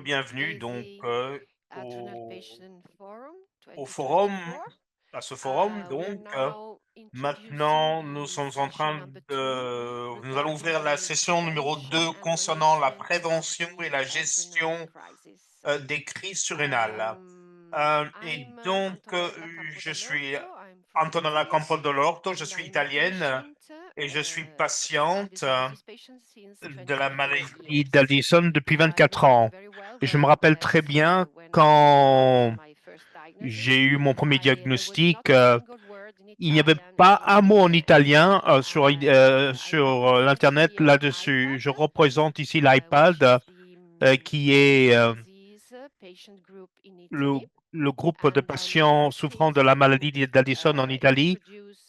Bienvenue donc au, au forum, à ce forum. Maintenant, nous sommes en train nous allons ouvrir la session numéro 2 concernant la prévention et la gestion des crises surrénales. Je suis Antonella Campodolorto, je suis italienne et je suis patiente de la maladie d'Addison depuis 24 ans. Et je me rappelle très bien quand j'ai eu mon premier diagnostic, il n'y avait pas un mot en italien sur l'Internet là-dessus. Je représente ici l'iPad qui est le, le groupe de patients souffrant de la maladie d'Addison en Italie.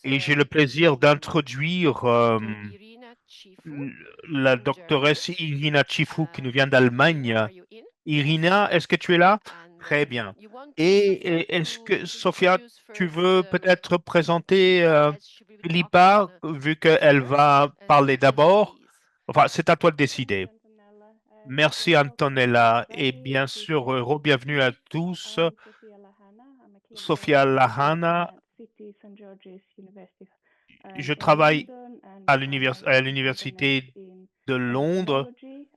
Et j'ai le plaisir d'introduire la doctoresse Irina Chifu qui nous vient d'Allemagne. Irina, est-ce que tu es là? Très bien. Et est-ce que, Sophia, tu veux peut-être présenter Philippa, vu qu'elle va parler d'abord? Enfin, c'est à toi de décider. Thanks, Antonella. Merci, Antonella. Et bien sûr, re-bienvenue à tous. I'm Sophia Lahana. I'm a clinical Sophia investigator Lahana, at City St George's University je in travaille London, and à I'm à internist l'université in de Londres. endocrinology.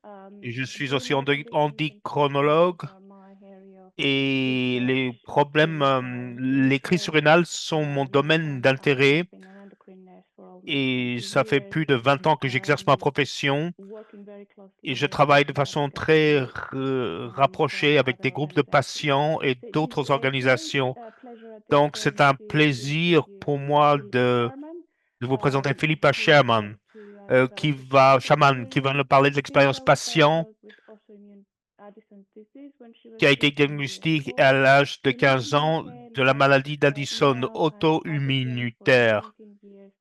Je suis aussi Renal conditions and symptoms endocrinologue. are my area of Et research les problèmes, in les crises UK, surrénales sont mon domaine and I d'intérêt have been an endocrine nurse for almost et 20 ça fait years, plus de 20 ans que j'exerce ma profession working very et closely je with travaille de façon medical très centres and rapprochée avec other des groupes de organizations. patients et So it is d'autres a great organisations. pleasure at this Donc, c'est point un to plaisir introduce pour moi Philippa Sherman, de vous présenter Philippa who is Sherman, actually a Shaman, qui dermatologist. va nous parler de She l'expérience was patient diagnosed with autoimmune Addison's disease when she was qui a été 15 years diagnostiquée à old. l'âge de She lives 15 in ans UK de la maladie d'Addison now and has been doing for auto-immunitaire. 19 years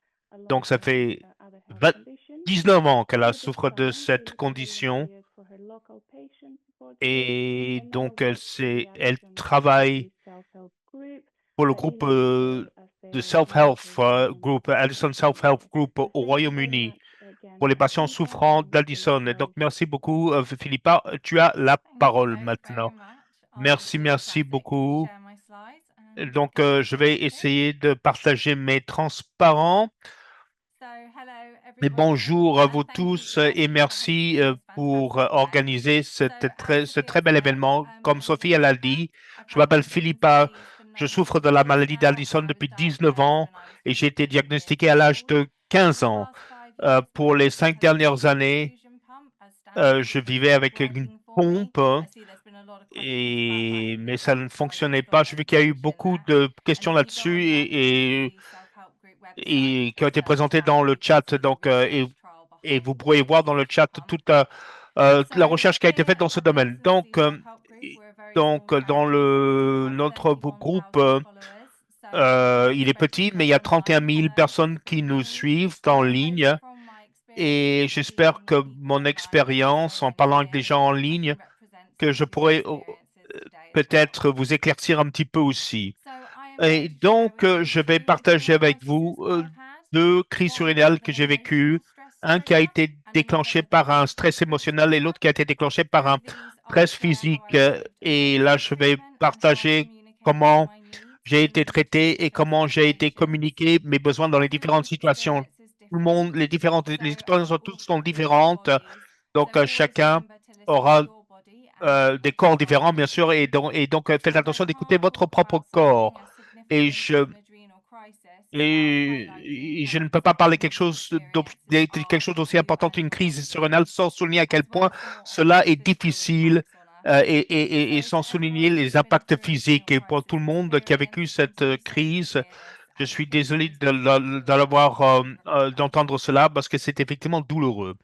Donc, ça alongside fait other health 20 conditions. 19 ans qu'elle Over this souffre de time, she cette has condition volunteered for her local patient support group et and now donc works with the elle Addison's travaille disease self-help group pour le groupe in the UK as de their self-help medical governance group, Addison Self-Help representative. Group au So thank you very Royaume-Uni much again, pour les patients Philippa, souffrant and we look d'Addison. Et donc, forward to merci beaucoup, Philippa. Tu as la Thank you parole very, very maintenant. much. I'll Merci, do my merci classic, beaucoup. share my slides and Donc, get je vais started. essayer de partager mes transparents. So, hello Mais everybody, bonjour à and vous thank you tous to et Sophie for merci hosting this pour fantastic event. organiser So, as ce très Sophia bel said, événement. Comme my name is Sophie elle a Philippa. dit, I've je had m'appelle Addison's Philippa, disease for je 19 souffre de la years maladie now, and d'Addison I was depuis 19 diagnosed ans when I was et j'ai été 15 years diagnostiqué à l'âge old. de For 15 the ans. past 5 years, my Pour les body 5 has had dernières an années, infusion pump, as standard je vivais procedure, avec une working for me. pompe, I see there's been a lot of questions about that in the mais ça chat, ne so I just fonctionnait pas. thought J'ai I'd vu qu'il y a eu mention beaucoup that. de And questions if you go là-dessus on the Addison's Disease Self-Help Group website, et qui ont été search présentées that, dans le you can chat. see the Donc, research trial et behind vous the pourrez voir dans le infusion chat pump. toute So la recherche qui a été faite here dans ce at the domaine. Addison's Disease Self-Help Group, we're a very small Dans charity. We've got notre groupe, 21,000 followers, so we've got a il est petit, spreadsheet mais il up y a online. 31 000 Hello. personnes qui nous And suivent en I hope ligne. from my experience Et of j'espère speaking que with people mon online and expérience en listening and parlant avec des hearing, gens en I ligne, can represent que some je of your pourrais experiences today as well. peut-être vous éclaircir un petit peu aussi. So I am Et going to share donc, with you je vais two partager external avec crises vous I've had. deux crises One is surrénales que an j'ai emotional vécues. stress Un qui a trigger été and another déclenché with a par un physical stress stress émotionnel et trigger. l'autre qui a été déclenché par un Both these I'll stress share how physique. I coped Et with là, my je vais treatment and how I partager communicated comment my needs j'ai in été these two traité et different comment j'ai été situations. communiqué mes besoins dans les différentes Everyone's situations. experience is Tout le different, monde, so les and expériences we're de all tous sont different in our différentes. bodies. So Donc, always chacun remember to listen to aura your body and des listen to corps your différents, bien body. sûr, et donc faites As I attention d'écouter can't votre talk propre about something corps. as Et significant je, as an adrenal crisis without highlighting je how ne peux pas parler upsetting these experiences quelque chose are d'aussi to important qu'une everyone, crise surrénale sans souligner à quel as well point as the more cela often est physical difficile impacts on us. et So sans to souligner everyone les who's been impacts through an adrenal physiques. Et pour tout crisis le monde qui a vécu experience, I'm cette so sorry to crise, hear this. je I suis hope it désolé goes quickly l'avoir, and d'entendre cela parce que c'est effectivement douloureux.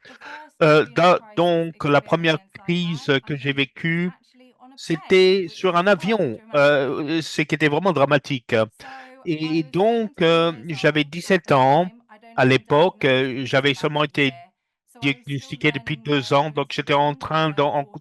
the first adrenal crisis Donc, la première experience I crise had, I que j'ai think, was vécue, actually on a plane, c'était which sur is un quite avion, dramatic. ce qui était vraiment dramatique. So I Et was donc, 17 years j'avais old at 17 the ans time. I'd only à been l'époque. diagnosed with this J'avais about seulement a été year. So I was still diagnostiqué depuis learning 2 my ans, donc j'étais en routine train,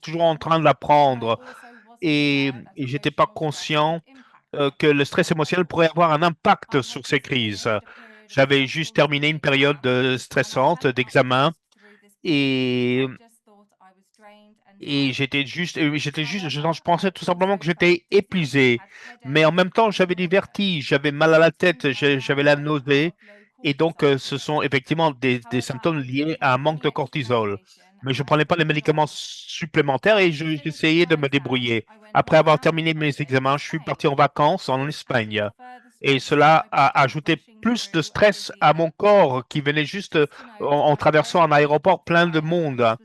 toujours en autumn, train de and I l'apprendre. also wasn't Et, aware of et j'étais pas emotional stress could conscient impact my que le stress hormonal émotionnel levels. pourrait avoir un impact I had sur ces just crises. finished a period of J'avais stressful juste terminé une written période exams, and I stressante hadn't d'examen accessed through this period. et I just thought I was drained et j'étais juste, je pensais tout simplement que j'étais épuisé, mais en même temps, j'avais des vertiges, j'avais mal à la tête, j'avais la nausée, et donc ce sont effectivement des symptômes liés à un manque de cortisol. Mais je prenais pas les médicaments supplémentaires et j'essayais de me débrouiller. Après avoir terminé mes examens, je suis parti en vacances en Espagne. Et cela a ajouté plus de stress à mon corps qui venait juste en traversant un aéroport plein de monde.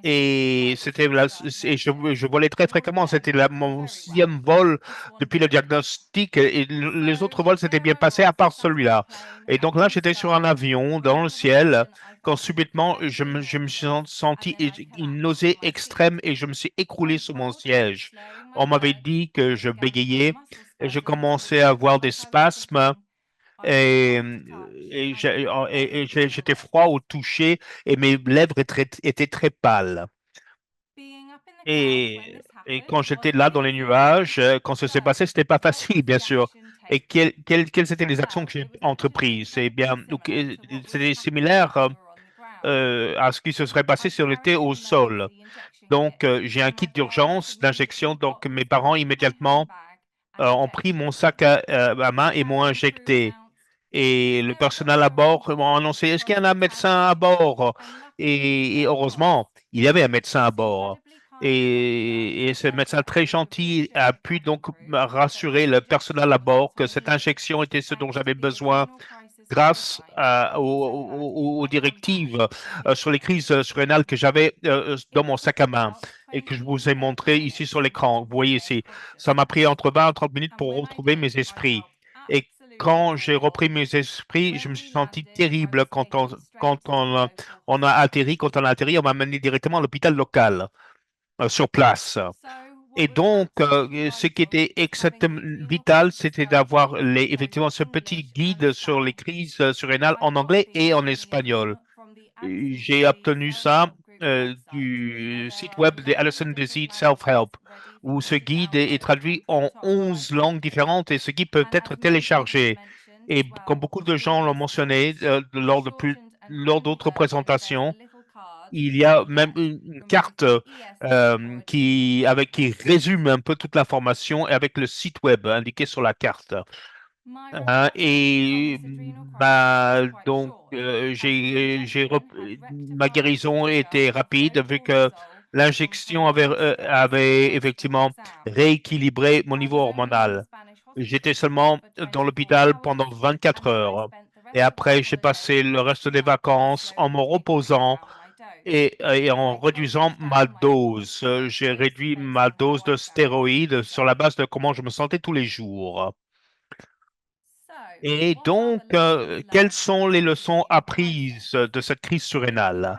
Et je volais très fréquemment. C'était mon sixième vol depuis le diagnostic et les autres vols s'étaient bien passés à part celui-là. Et donc là, j'étais sur un avion dans le ciel quand subitement je me suis senti une nausée extrême et je me suis écroulé sur mon siège. On m'avait dit que je bégayais et je commençais à avoir des spasmes et, j'étais froid au toucher et mes lèvres étaient très pâles. Et quand j'étais là dans les nuages, quand ça s'est passé, c'était pas facile, bien sûr. Et quelles étaient les actions que j'ai entreprises? Eh bien, donc, c'était similaire à ce qui se serait passé si on était au sol. Donc, j'ai un kit d'urgence d'injection. Donc, mes parents immédiatement ont pris mon sac à main et m'ont injecté. Et le personnel à bord m'a annoncé, est-ce qu'il y a un médecin à bord? Et heureusement, il y avait un médecin à bord. Et ce médecin très gentil a pu donc me rassurer le personnel à bord que cette injection était ce dont j'avais besoin grâce aux directives sur les crises surrénales que j'avais dans mon sac à main et que je vous ai montré ici sur l'écran. Vous voyez ici, ça m'a pris entre 20 et 30 minutes pour retrouver mes esprits. Et quand j'ai repris mes esprits, je me suis senti terrible on a atterri. Quand on a atterri, on m'a mené directement à l'hôpital local sur place. Et donc, ce qui était extrêmement vital, c'était d'avoir effectivement ce petit guide sur les crises surrénales en anglais et en espagnol. J'ai obtenu ça du site web de Alison Disease Self-Help, où ce guide est traduit en 11 langues différentes et ce guide peut être téléchargé. Et comme beaucoup de gens l'ont mentionné lors d'autres présentations, il y a même une carte qui résume un peu toute l'information et avec le site web indiqué sur la carte. Et donc ma guérison était rapide vu que l'injection avait effectivement rééquilibré mon niveau hormonal. J'étais seulement dans l'hôpital pendant 24 heures. Et après, j'ai passé le reste des vacances en me reposant et en réduisant ma dose. J'ai réduit ma dose de stéroïdes sur la base de comment je me sentais tous les jours. Et donc, quelles sont les leçons apprises de cette crise surrénale?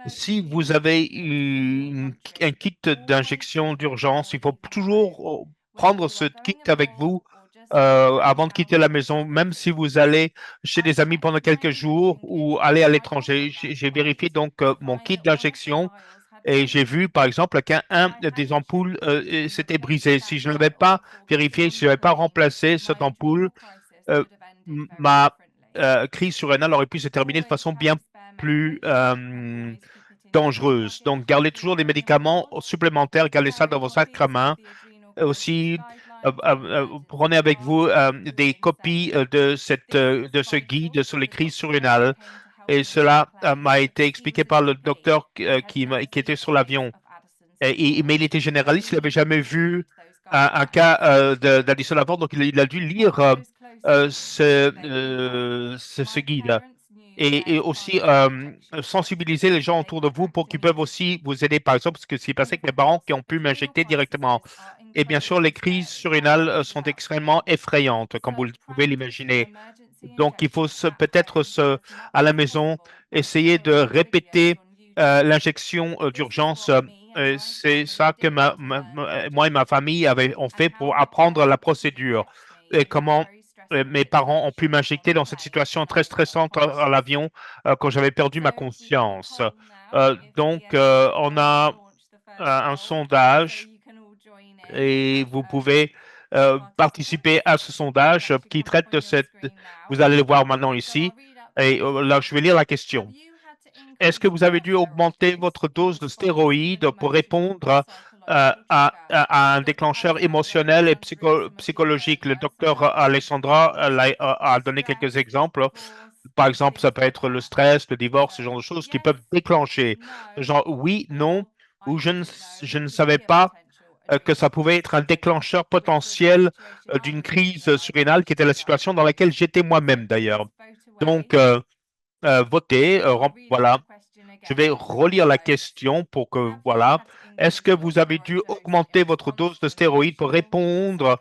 Si vous avez un kit d'injection d'urgence, il faut toujours prendre ce kit avec vous avant de quitter la maison, même si vous allez chez des amis pendant quelques jours ou aller à l'étranger. J'ai vérifié donc mon kit d'injection et j'ai vu, par exemple, qu'un des ampoules s'était brisé. Si je ne l'avais pas vérifié, si je n'avais pas remplacé cette ampoule, euh, ma crise surrénale aurait pu se terminer de façon bien plus dangereuse. Donc, gardez toujours des médicaments supplémentaires, gardez ça dans vos sacs à main. Aussi, prenez avec vous des copies de ce guide sur les crises surrénales. Et cela m'a été expliqué par le docteur qui était sur l'avion. Mais il était généraliste, il n'avait jamais vu un cas d'Addison avant, donc il a dû lire ce guide. Et aussi sensibiliser les gens autour de vous pour qu'ils peuvent aussi vous aider, par exemple, ce qui s'est passé avec mes parents qui ont pu m'injecter directement. Et bien sûr, les crises surrénales sont extrêmement effrayantes, comme vous pouvez l'imaginer. Donc, il faut peut-être à la maison essayer de répéter l'injection d'urgence. C'est ça que moi et ma famille ont fait pour apprendre la procédure et comment mes parents ont pu m'injecter dans cette situation très stressante à l'avion quand j'avais perdu ma conscience. Donc, on a un sondage et vous pouvez participer à ce sondage qui traite de cette. Vous allez le voir maintenant ici. Et là, je vais lire la question. est-ce que vous avez dû augmenter votre dose de stéroïdes pour répondre à un déclencheur émotionnel et psychologique? Le docteur Alessandra a donné quelques exemples. Par exemple, ça peut être le stress, le divorce, ce genre de choses qui peuvent déclencher. Genre oui, non, ou je ne savais pas que ça pouvait être un déclencheur potentiel d'une crise surrénale qui était la situation dans laquelle j'étais moi-même d'ailleurs. Donc, votez, voilà. Je vais relire la question pour que, voilà. Est-ce que vous avez dû augmenter votre dose de stéroïdes pour répondre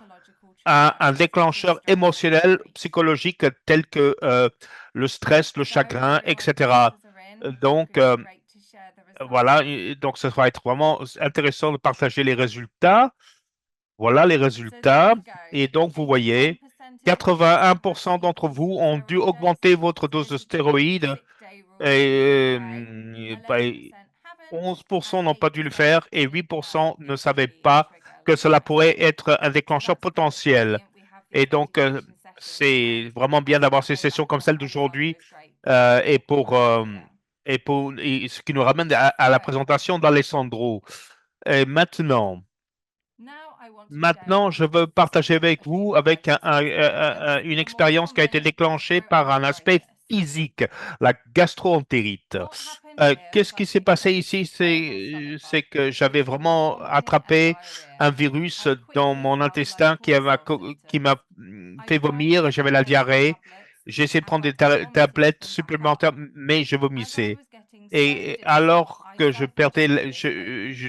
à un déclencheur émotionnel, psychologique tel que le stress, le chagrin, etc. Donc, voilà. Donc, ça va être vraiment intéressant de partager les résultats. Voilà les résultats. Et donc, vous voyez, 81% d'entre vous ont dû augmenter votre dose de stéroïdes et 11% n'ont pas dû le faire et 8% ne savaient pas que cela pourrait être un déclencheur potentiel. Et donc, c'est vraiment bien d'avoir ces sessions comme celle d'aujourd'hui euh, et pour, euh, et ce qui nous ramène à la présentation d'Alessandro. Et maintenant, je veux partager avec vous avec une expérience qui a été déclenchée par un aspect physique, la gastro-entérite. Qu'est-ce qui s'est passé ici? C'est que j'avais vraiment attrapé un virus dans mon intestin qui m'a fait vomir. J'avais la diarrhée. J'ai essayé de prendre des tablettes supplémentaires, mais je vomissais. Et alors que je perdais, je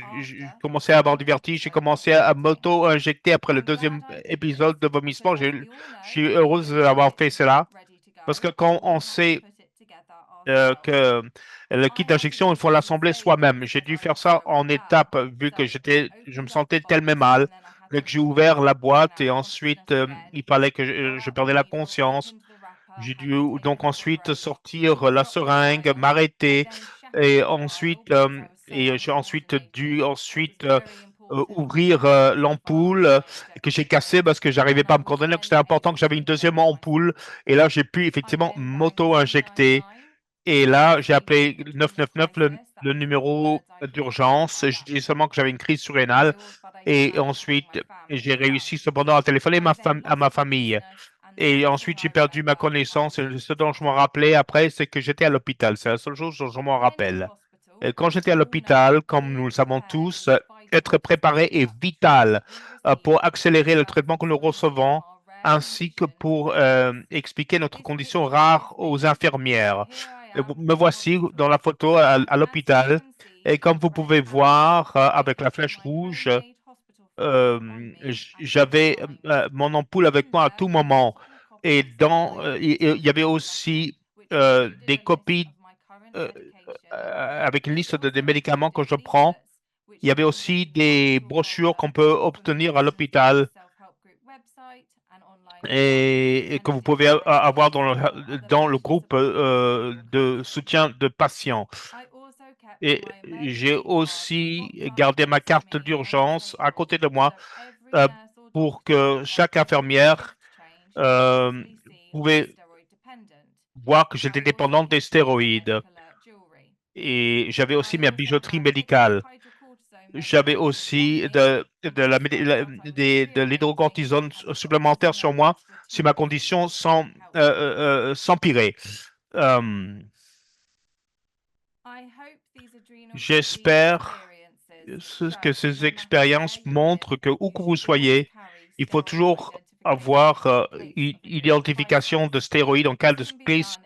commençais à avoir du vertige, j'ai commencé à m'auto-injecter après le deuxième épisode de vomissement. Je suis heureuse d'avoir fait cela parce que quand on sait que le kit d'injection, il faut l'assembler soi-même. J'ai dû faire ça en étapes vu que je me sentais tellement mal. Dès que j'ai ouvert la boîte et ensuite il fallait que je perdais la conscience. J'ai dû donc ensuite sortir la seringue, m'arrêter et j'ai ensuite dû ouvrir l'ampoule que j'ai cassée parce que j'arrivais pas à me coordonner. Donc c'était important que j'avais une deuxième ampoule et là j'ai pu effectivement m'auto-injecter. Et là, j'ai appelé 999, le numéro d'urgence. Je dis seulement que j'avais une crise surrénale. Et ensuite, j'ai réussi cependant à téléphoner à ma famille. Et ensuite, j'ai perdu ma connaissance. Et ce dont je me rappelais après, c'est que j'étais à l'hôpital. C'est la seule chose dont je m'en rappelle. Et quand j'étais à l'hôpital, comme nous le savons tous, être préparé est vital pour accélérer le traitement que nous recevons, ainsi que pour expliquer notre condition rare aux infirmières. Me voici dans la photo à l'hôpital. Et comme vous pouvez voir avec la flèche rouge, j'avais mon ampoule avec moi à tout moment. Et il y avait aussi des copies euh, avec une liste des médicaments que je prends. Il y avait aussi des brochures qu'on peut obtenir à l'hôpital et que vous pouvez avoir dans le groupe de soutien de patients. Et j'ai aussi gardé ma carte d'urgence à côté de moi euh, pour que chaque infirmière euh, pouvait voir que j'étais dépendante des stéroïdes. Et j'avais aussi ma bijouterie médicale. J'avais aussi de l'hydrocortisone supplémentaire sur moi si ma condition s'empirait. Euh, J'espère que ces expériences montrent que où que vous soyez, il faut toujours avoir une identification de stéroïdes en cas de crise.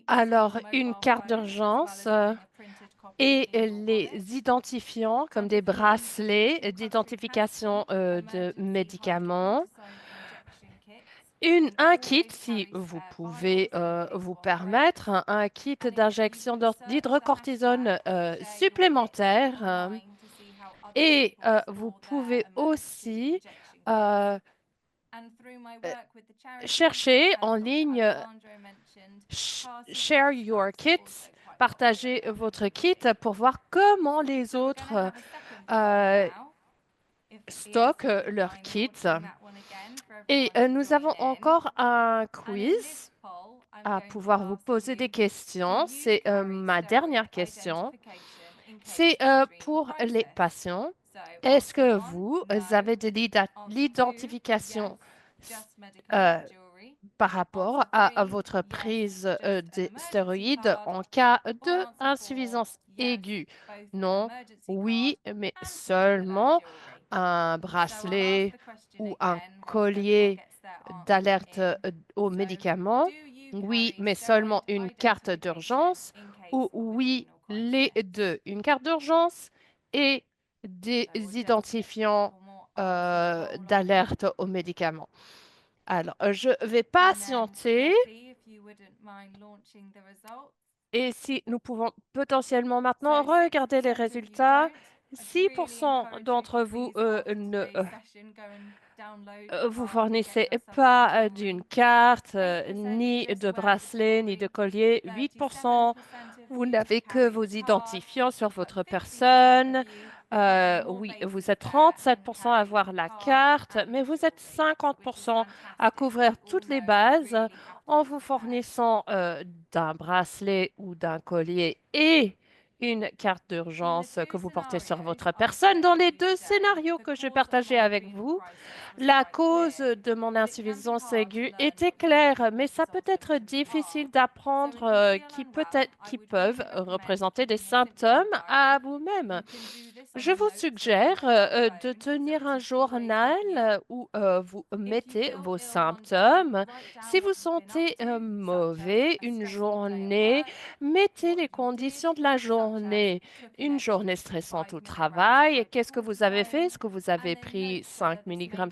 Alors, une carte d'urgence et les identifiants comme des bracelets d'identification de médicaments. Un kit, si vous pouvez vous permettre, un kit d'injection d'hydrocortisone supplémentaire. Et vous pouvez aussi euh, chercher en ligne Share Your Kits partager votre kit pour voir comment les autres stockent leur kit. Et nous avons encore un quiz à pouvoir vous poser des questions. C'est ma dernière question. C'est pour les patients. Est-ce que vous avez de l'identification par rapport à votre prise de stéroïdes en cas d'insuffisance aiguë? Non, oui, mais seulement un bracelet ou un collier d'alerte aux médicaments? Oui, mais seulement une carte d'urgence? Ou oui, les deux, une carte d'urgence et des identifiants d'alerte aux médicaments? Alors, je vais patienter et si nous pouvons potentiellement maintenant regarder les résultats, 6% d'entre vous ne vous fournissez pas d'une carte, ni de bracelet, ni de collier. 8%, vous n'avez que vos identifiants sur votre personne. Oui, vous êtes 37% à avoir la carte, mais vous êtes 50% à couvrir toutes les bases en vous fournissant d'un bracelet ou d'un collier et une carte d'urgence que vous portez sur votre personne. Dans les deux scénarios que je partageais avec vous, la cause de mon insuffisance aiguë était claire, mais ça peut être difficile d'apprendre qui peuvent représenter des symptômes à vous-même. Je vous suggère de tenir un journal où vous mettez vos symptômes. Si vous sentez mauvais une journée, mettez les conditions de la journée. Une journée stressante au travail, qu'est-ce que vous avez fait? Est-ce que vous avez pris 5 mg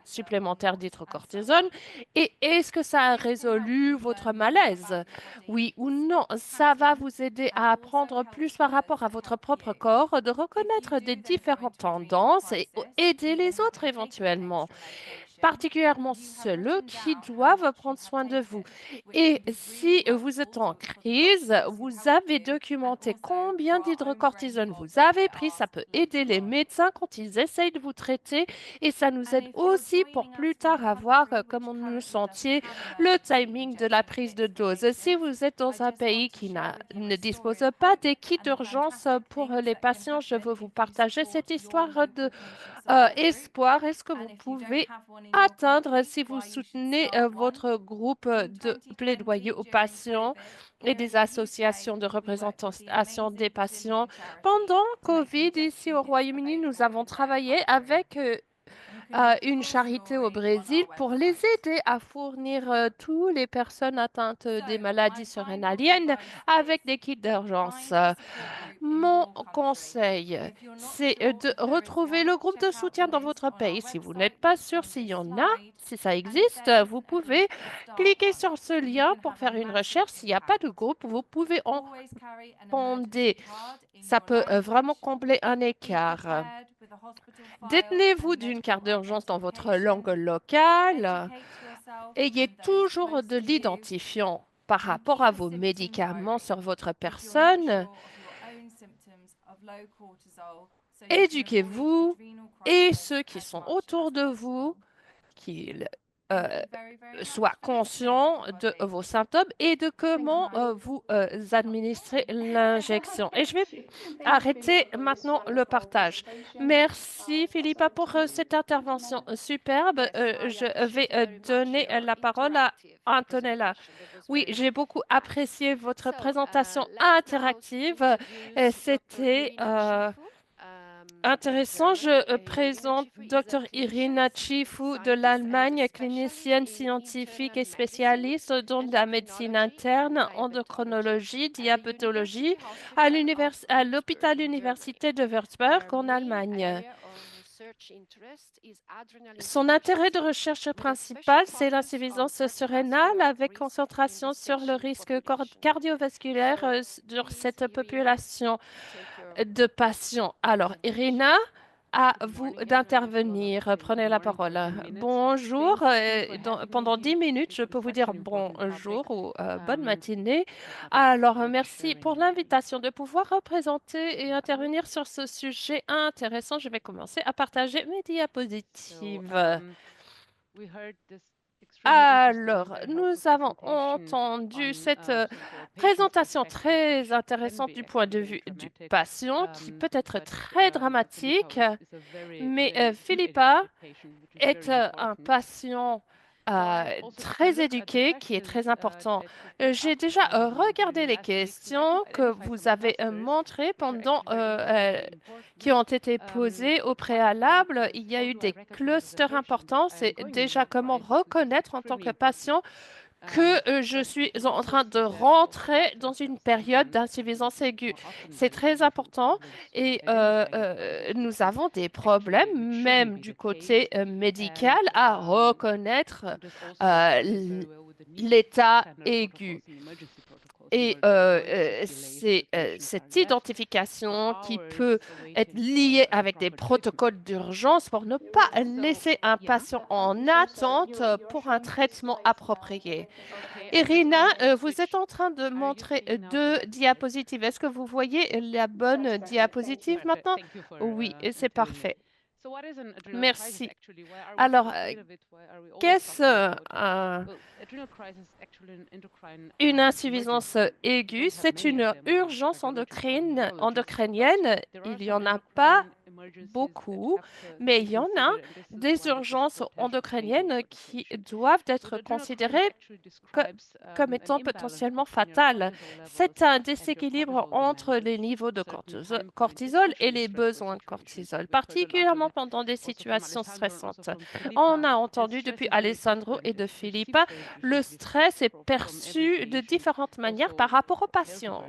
supplémentaires d'hydrocortisone? Et est-ce que ça a résolu votre malaise? Oui ou non? Ça va vous aider à apprendre plus par rapport à votre propre corps, de reconnaître des différentes tendances et aider les autres éventuellement, particulièrement ceux qui doivent prendre soin de vous. Et si vous êtes en crise, vous avez documenté combien d'hydrocortisone vous avez pris. Ça peut aider les médecins quand ils essayent de vous traiter et ça nous aide aussi pour plus tard à voir comment nous nous sentiez, le timing de la prise de dose. Si vous êtes dans un pays qui ne dispose pas des kits d'urgence pour les patients, je veux vous partager cette histoire de espoir. Est-ce que vous pouvez atteindre si vous soutenez votre groupe de plaidoyer aux patients et des associations de représentation des patients? Pendant COVID, ici au Royaume-Uni, nous avons travaillé avec une charité au Brésil pour les aider à fournir toutes les personnes atteintes des maladies surrénaliennes avec des kits d'urgence. Mon conseil, c'est de retrouver le groupe de soutien dans votre pays. Si vous n'êtes pas sûr s'il y en a, si ça existe, vous pouvez cliquer sur ce lien pour faire une recherche. S'il n'y a pas de groupe, vous pouvez en fonder. Ça peut vraiment combler un écart. Détenez-vous d'une carte d'urgence dans votre langue locale. Ayez toujours de l'identifiant par rapport à vos médicaments sur votre personne. Éduquez-vous et ceux qui sont autour de vous, qu'ils soient conscients de vos symptômes et de comment vous administrez l'injection. Et je vais arrêter maintenant le partage. Merci Philippa pour cette intervention superbe. Je vais donner la parole à Antonella. Oui, j'ai beaucoup apprécié votre présentation interactive. C'était intéressant. Je présente Dr. Irina Chifu de l'Allemagne, clinicienne scientifique et spécialiste dans la médecine interne, endocrinologie, diabétologie à l'hôpital université de Würzburg en Allemagne. Son intérêt de recherche principal, c'est l'insuffisance surrénale avec concentration sur le risque cardiovasculaire sur cette population de patients. Alors, Irina À vous d'intervenir. Prenez la parole. Bonjour. Pendant 10 minutes, je peux vous dire bonjour ou bonne matinée. Alors, merci pour l'invitation de pouvoir représenter et intervenir sur ce sujet intéressant. Je vais commencer à partager mes diapositives. Alors, nous avons entendu cette présentation très intéressante du point de vue du patient qui peut être très dramatique, mais Philippa est un patient très éduqué qui est très important. J'ai déjà regardé les questions que vous avez montrées qui ont été posées au préalable. Il y a eu des clusters importants. C'est déjà comment reconnaître en tant que patient que je suis en train de rentrer dans une période d'insuffisance aiguë. C'est très important et nous avons des problèmes, même du côté médical, à reconnaître l'état aigu. Et c'est cette identification qui peut être liée avec des protocoles d'urgence pour ne pas laisser un patient en attente pour un traitement approprié. Irina, vous êtes en train de montrer deux diapositives. Est-ce que vous voyez la bonne diapositive maintenant? Oui, et c'est parfait. Merci. Alors, qu'est-ce une insuffisance aiguë? C'est une urgence endocrinienne. Il n'y en a pas beaucoup, mais il y en a des urgences endocriniennes qui doivent être considérées comme étant potentiellement fatales. C'est un déséquilibre entre les niveaux de cortisol et les besoins de cortisol, particulièrement pendant des situations stressantes. On a entendu depuis Alessandro et de Philippa, le stress est perçu de différentes manières par rapport aux patients.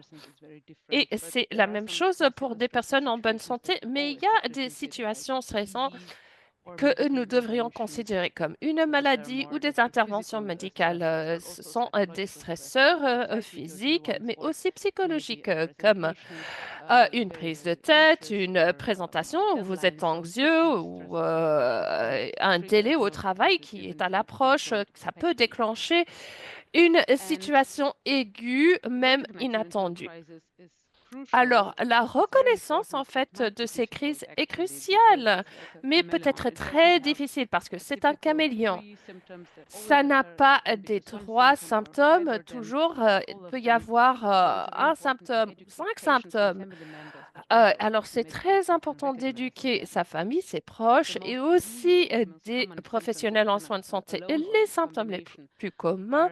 Et c'est la même chose pour des personnes en bonne santé, mais il y a des situations stressantes que nous devrions considérer comme une maladie ou des interventions médicales. Ce sont des stresseurs physiques, mais aussi psychologiques, comme une prise de tête, une présentation où vous êtes anxieux ou un délai au travail qui est à l'approche. Ça peut déclencher une situation aiguë, même inattendue. Alors, la reconnaissance, en fait, de ces crises est cruciale, mais peut-être très difficile parce que c'est un caméléon. Ça n'a pas des 3 symptômes. Toujours, il peut y avoir un symptôme, 5 symptômes. Alors, c'est très important d'éduquer sa famille, ses proches et aussi des professionnels en soins de santé. Et les symptômes les plus communs,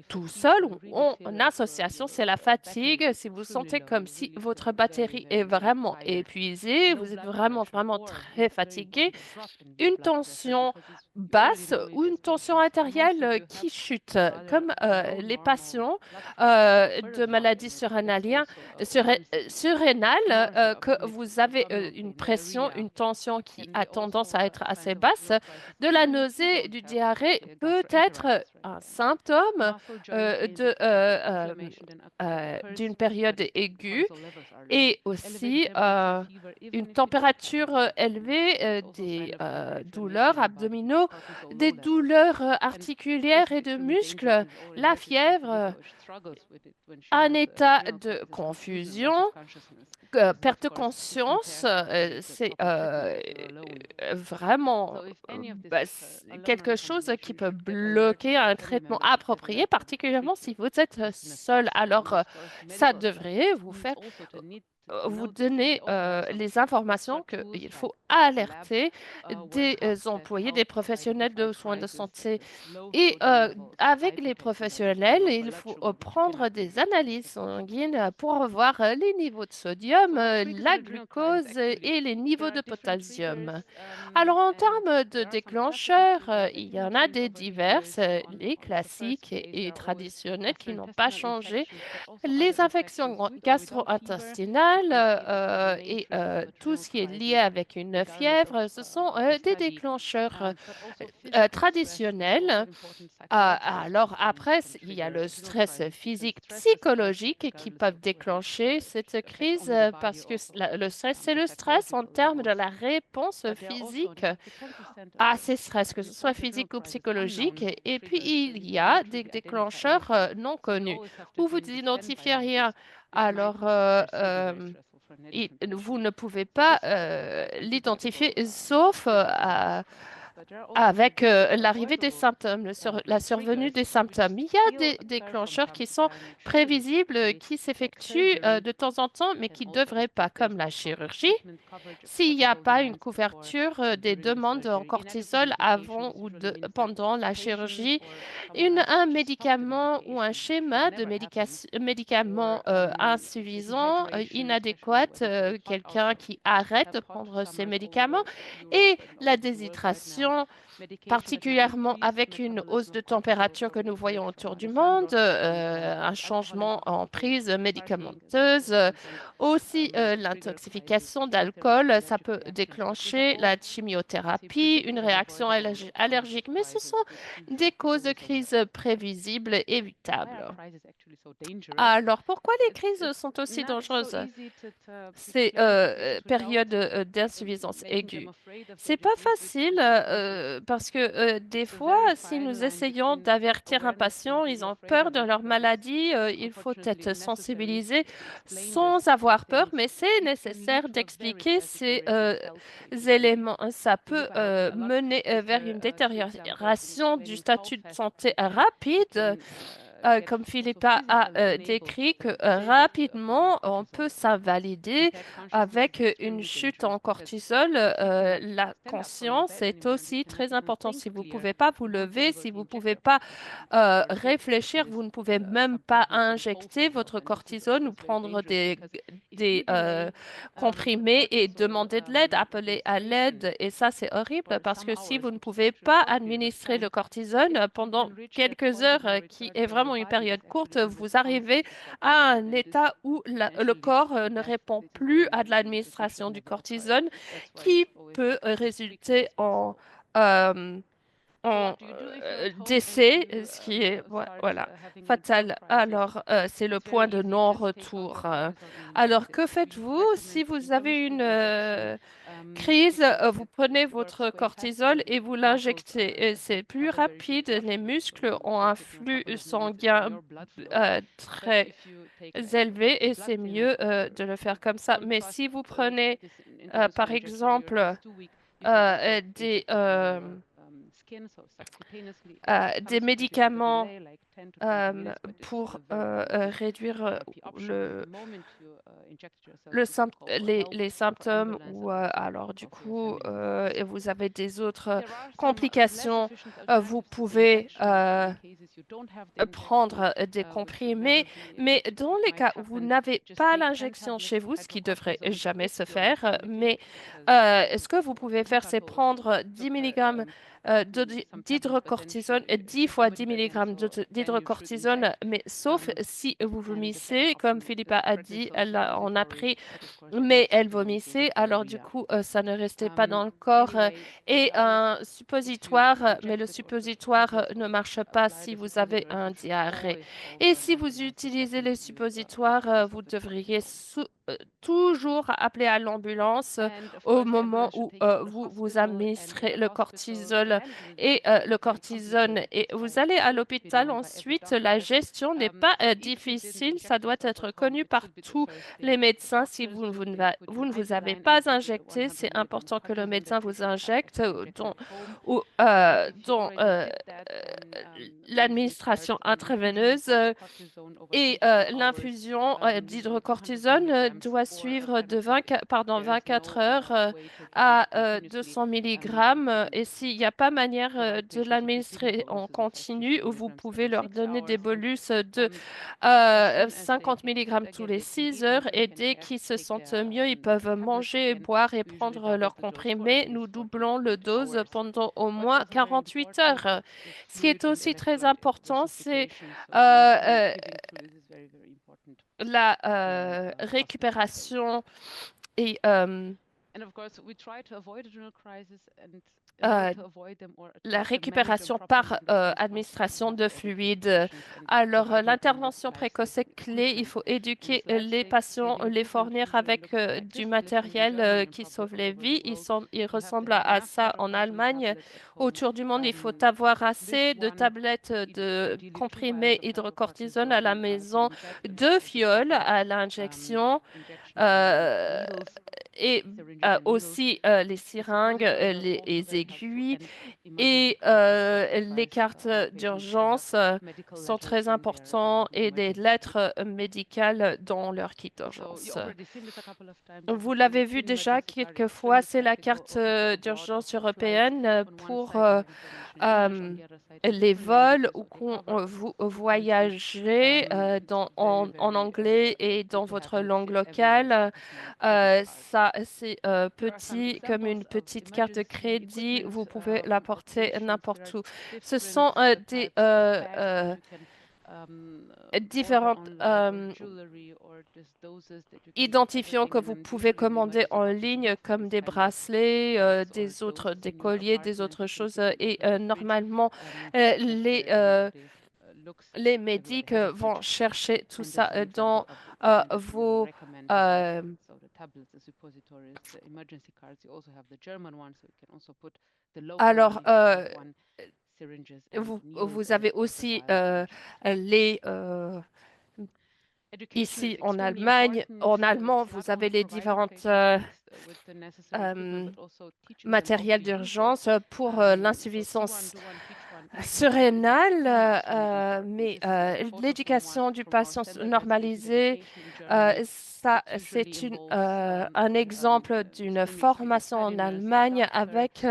tout seul ou en association, c'est la fatigue. Si vous sentez comme si votre batterie est vraiment épuisée, vous êtes vraiment, vraiment très fatigué, une tension basse ou une tension artérielle qui chute, comme les patients de maladies surrénales, que vous avez une pression, une tension qui a tendance à être assez basse, de la nausée, du diarrhée peut être un symptôme d'une période aiguë et aussi une température élevée, des douleurs abdominaux, des douleurs articulaires et de muscles, la fièvre, un état de confusion, perte de conscience, c'est vraiment quelque chose qui peut bloquer un traitement approprié, particulièrement si vous êtes seul. Alors, ça devrait vous donner les informations qu'il faut alerter des employés, des professionnels de soins de santé. Et avec les professionnels, il faut prendre des analyses sanguines pour voir les niveaux de sodium, la glucose et les niveaux de potassium. Alors, en termes de déclencheurs, il y en a des diverses, les classiques et traditionnels qui n'ont pas changé. Les infections gastro-intestinales et tout ce qui est lié avec une fièvre, ce sont des déclencheurs traditionnels. Alors après, il y a le stress physiques, psychologiques qui peuvent déclencher cette crise parce que le stress, c'est le stress en termes de la réponse physique à ces stress, que ce soit physique ou psychologique. Et puis, il y a des déclencheurs non connus où vous n'identifiez rien. Alors, vous ne pouvez pas l'identifier sauf avec l'arrivée des symptômes, la survenue des symptômes. Il y a des déclencheurs qui sont prévisibles, qui s'effectuent de temps en temps, mais qui ne devraient pas, comme la chirurgie. S'il n'y a pas une couverture des demandes en cortisol avant ou pendant la chirurgie, un médicament ou un schéma de médicaments insuffisant, inadéquat, quelqu'un qui arrête de prendre ses médicaments et la déshydratation, particulièrement avec une hausse de température que nous voyons autour du monde, un changement en prise médicamenteuse, aussi l'intoxication d'alcool, ça peut déclencher la chimiothérapie, une réaction allergique, mais ce sont des causes de crise prévisibles, évitables. Alors, pourquoi les crises sont aussi dangereuses? Ces périodes d'insuffisance aiguë. C'est pas facile parce que des fois, si nous essayons d'avertir un patient, ils ont peur de leur maladie, il faut être sensibilisé sans avoir peur, mais c'est nécessaire d'expliquer ces éléments. Ça peut mener vers une détérioration du statut de santé rapide. Comme Philippa a décrit, que rapidement, on peut s'invalider avec une chute en cortisol. La conscience est aussi très importante. Si vous ne pouvez pas vous lever, si vous ne pouvez pas réfléchir, vous ne pouvez même pas injecter votre cortisone ou prendre des comprimés et demander de l'aide, appeler à l'aide. Et ça, c'est horrible parce que si vous ne pouvez pas administrer le cortisone pendant quelques heures, qui est vraiment une période courte, vous arrivez à un état où le corps ne répond plus à de l'administration du cortisone qui peut résulter euh, en décès, ce qui est voilà, fatal. Alors, c'est le point de non-retour. Alors, que faites-vous si vous avez une crise? Vous prenez votre cortisol et vous l'injectez. C'est plus rapide. Les muscles ont un flux sanguin très élevé et c'est mieux de le faire comme ça. Mais si vous prenez, par exemple, des médicaments pour réduire les symptômes ou alors du coup et vous avez des autres complications, vous pouvez prendre des comprimés, mais dans les cas où vous n'avez pas l'injection chez vous, ce qui devrait jamais se faire, mais ce que vous pouvez faire, c'est prendre 10 mg d'hydrocortisone, 10 fois 10 mg d'hydrocortisone, mais sauf si vous vomissez, comme Philippa a dit, on a pris, mais elle vomissait, alors du coup, ça ne restait pas dans le corps. Et un suppositoire, mais le suppositoire ne marche pas si vous avez un diarrhée. Et si vous utilisez les suppositoires, vous devriez toujours appeler à l'ambulance au moment où vous administrez le cortisol et le cortisone. Et vous allez à l'hôpital ensuite. La gestion n'est pas difficile. Ça doit être connu par tous les médecins. Si vous ne vous avez pas injecté, c'est important que le médecin vous injecte dont l'administration intraveineuse et l'infusion d'hydrocortisone doit suivre de 24 heures à 200 mg. Et s'il n'y a pas manière de l'administrer en continu, vous pouvez leur donner des bolus de 50 mg tous les 6 heures et dès qu'ils se sentent mieux, ils peuvent manger, boire et prendre leurs comprimés. Nous doublons le dose pendant au moins 48 heures. Ce qui est aussi très important, c'est la récupération et la récupération par administration de fluide. Alors, l'intervention précoce est clé. Il faut éduquer les patients, les fournir avec du matériel qui sauve les vies. Ils ressemblent à ça en Allemagne. Autour du monde, il faut avoir assez de tablettes de comprimés hydrocortisone à la maison, 2 fioles à l'injection. euh, et aussi les seringues, les aiguilles et les cartes d'urgence sont très importants et des lettres médicales dans leur kit d'urgence. Vous l'avez vu déjà quelques fois, c'est la carte d'urgence européenne pour les vols ou quand vous voyagez en anglais et dans votre langue locale. Ça, c'est petit comme une petite carte de crédit. Vous pouvez la porter n'importe où. Ce sont des différentes identifiants que vous pouvez commander en ligne comme des bracelets, des colliers, des autres choses. Et normalement, les médics vont chercher tout ça dans vos alors, vous avez aussi les ici en Allemagne, en allemand, vous avez les différentes matériels d'urgence pour l'insuffisance surrénale, mais l'éducation du patient normalisée, ça, c'est un exemple d'une formation en Allemagne avec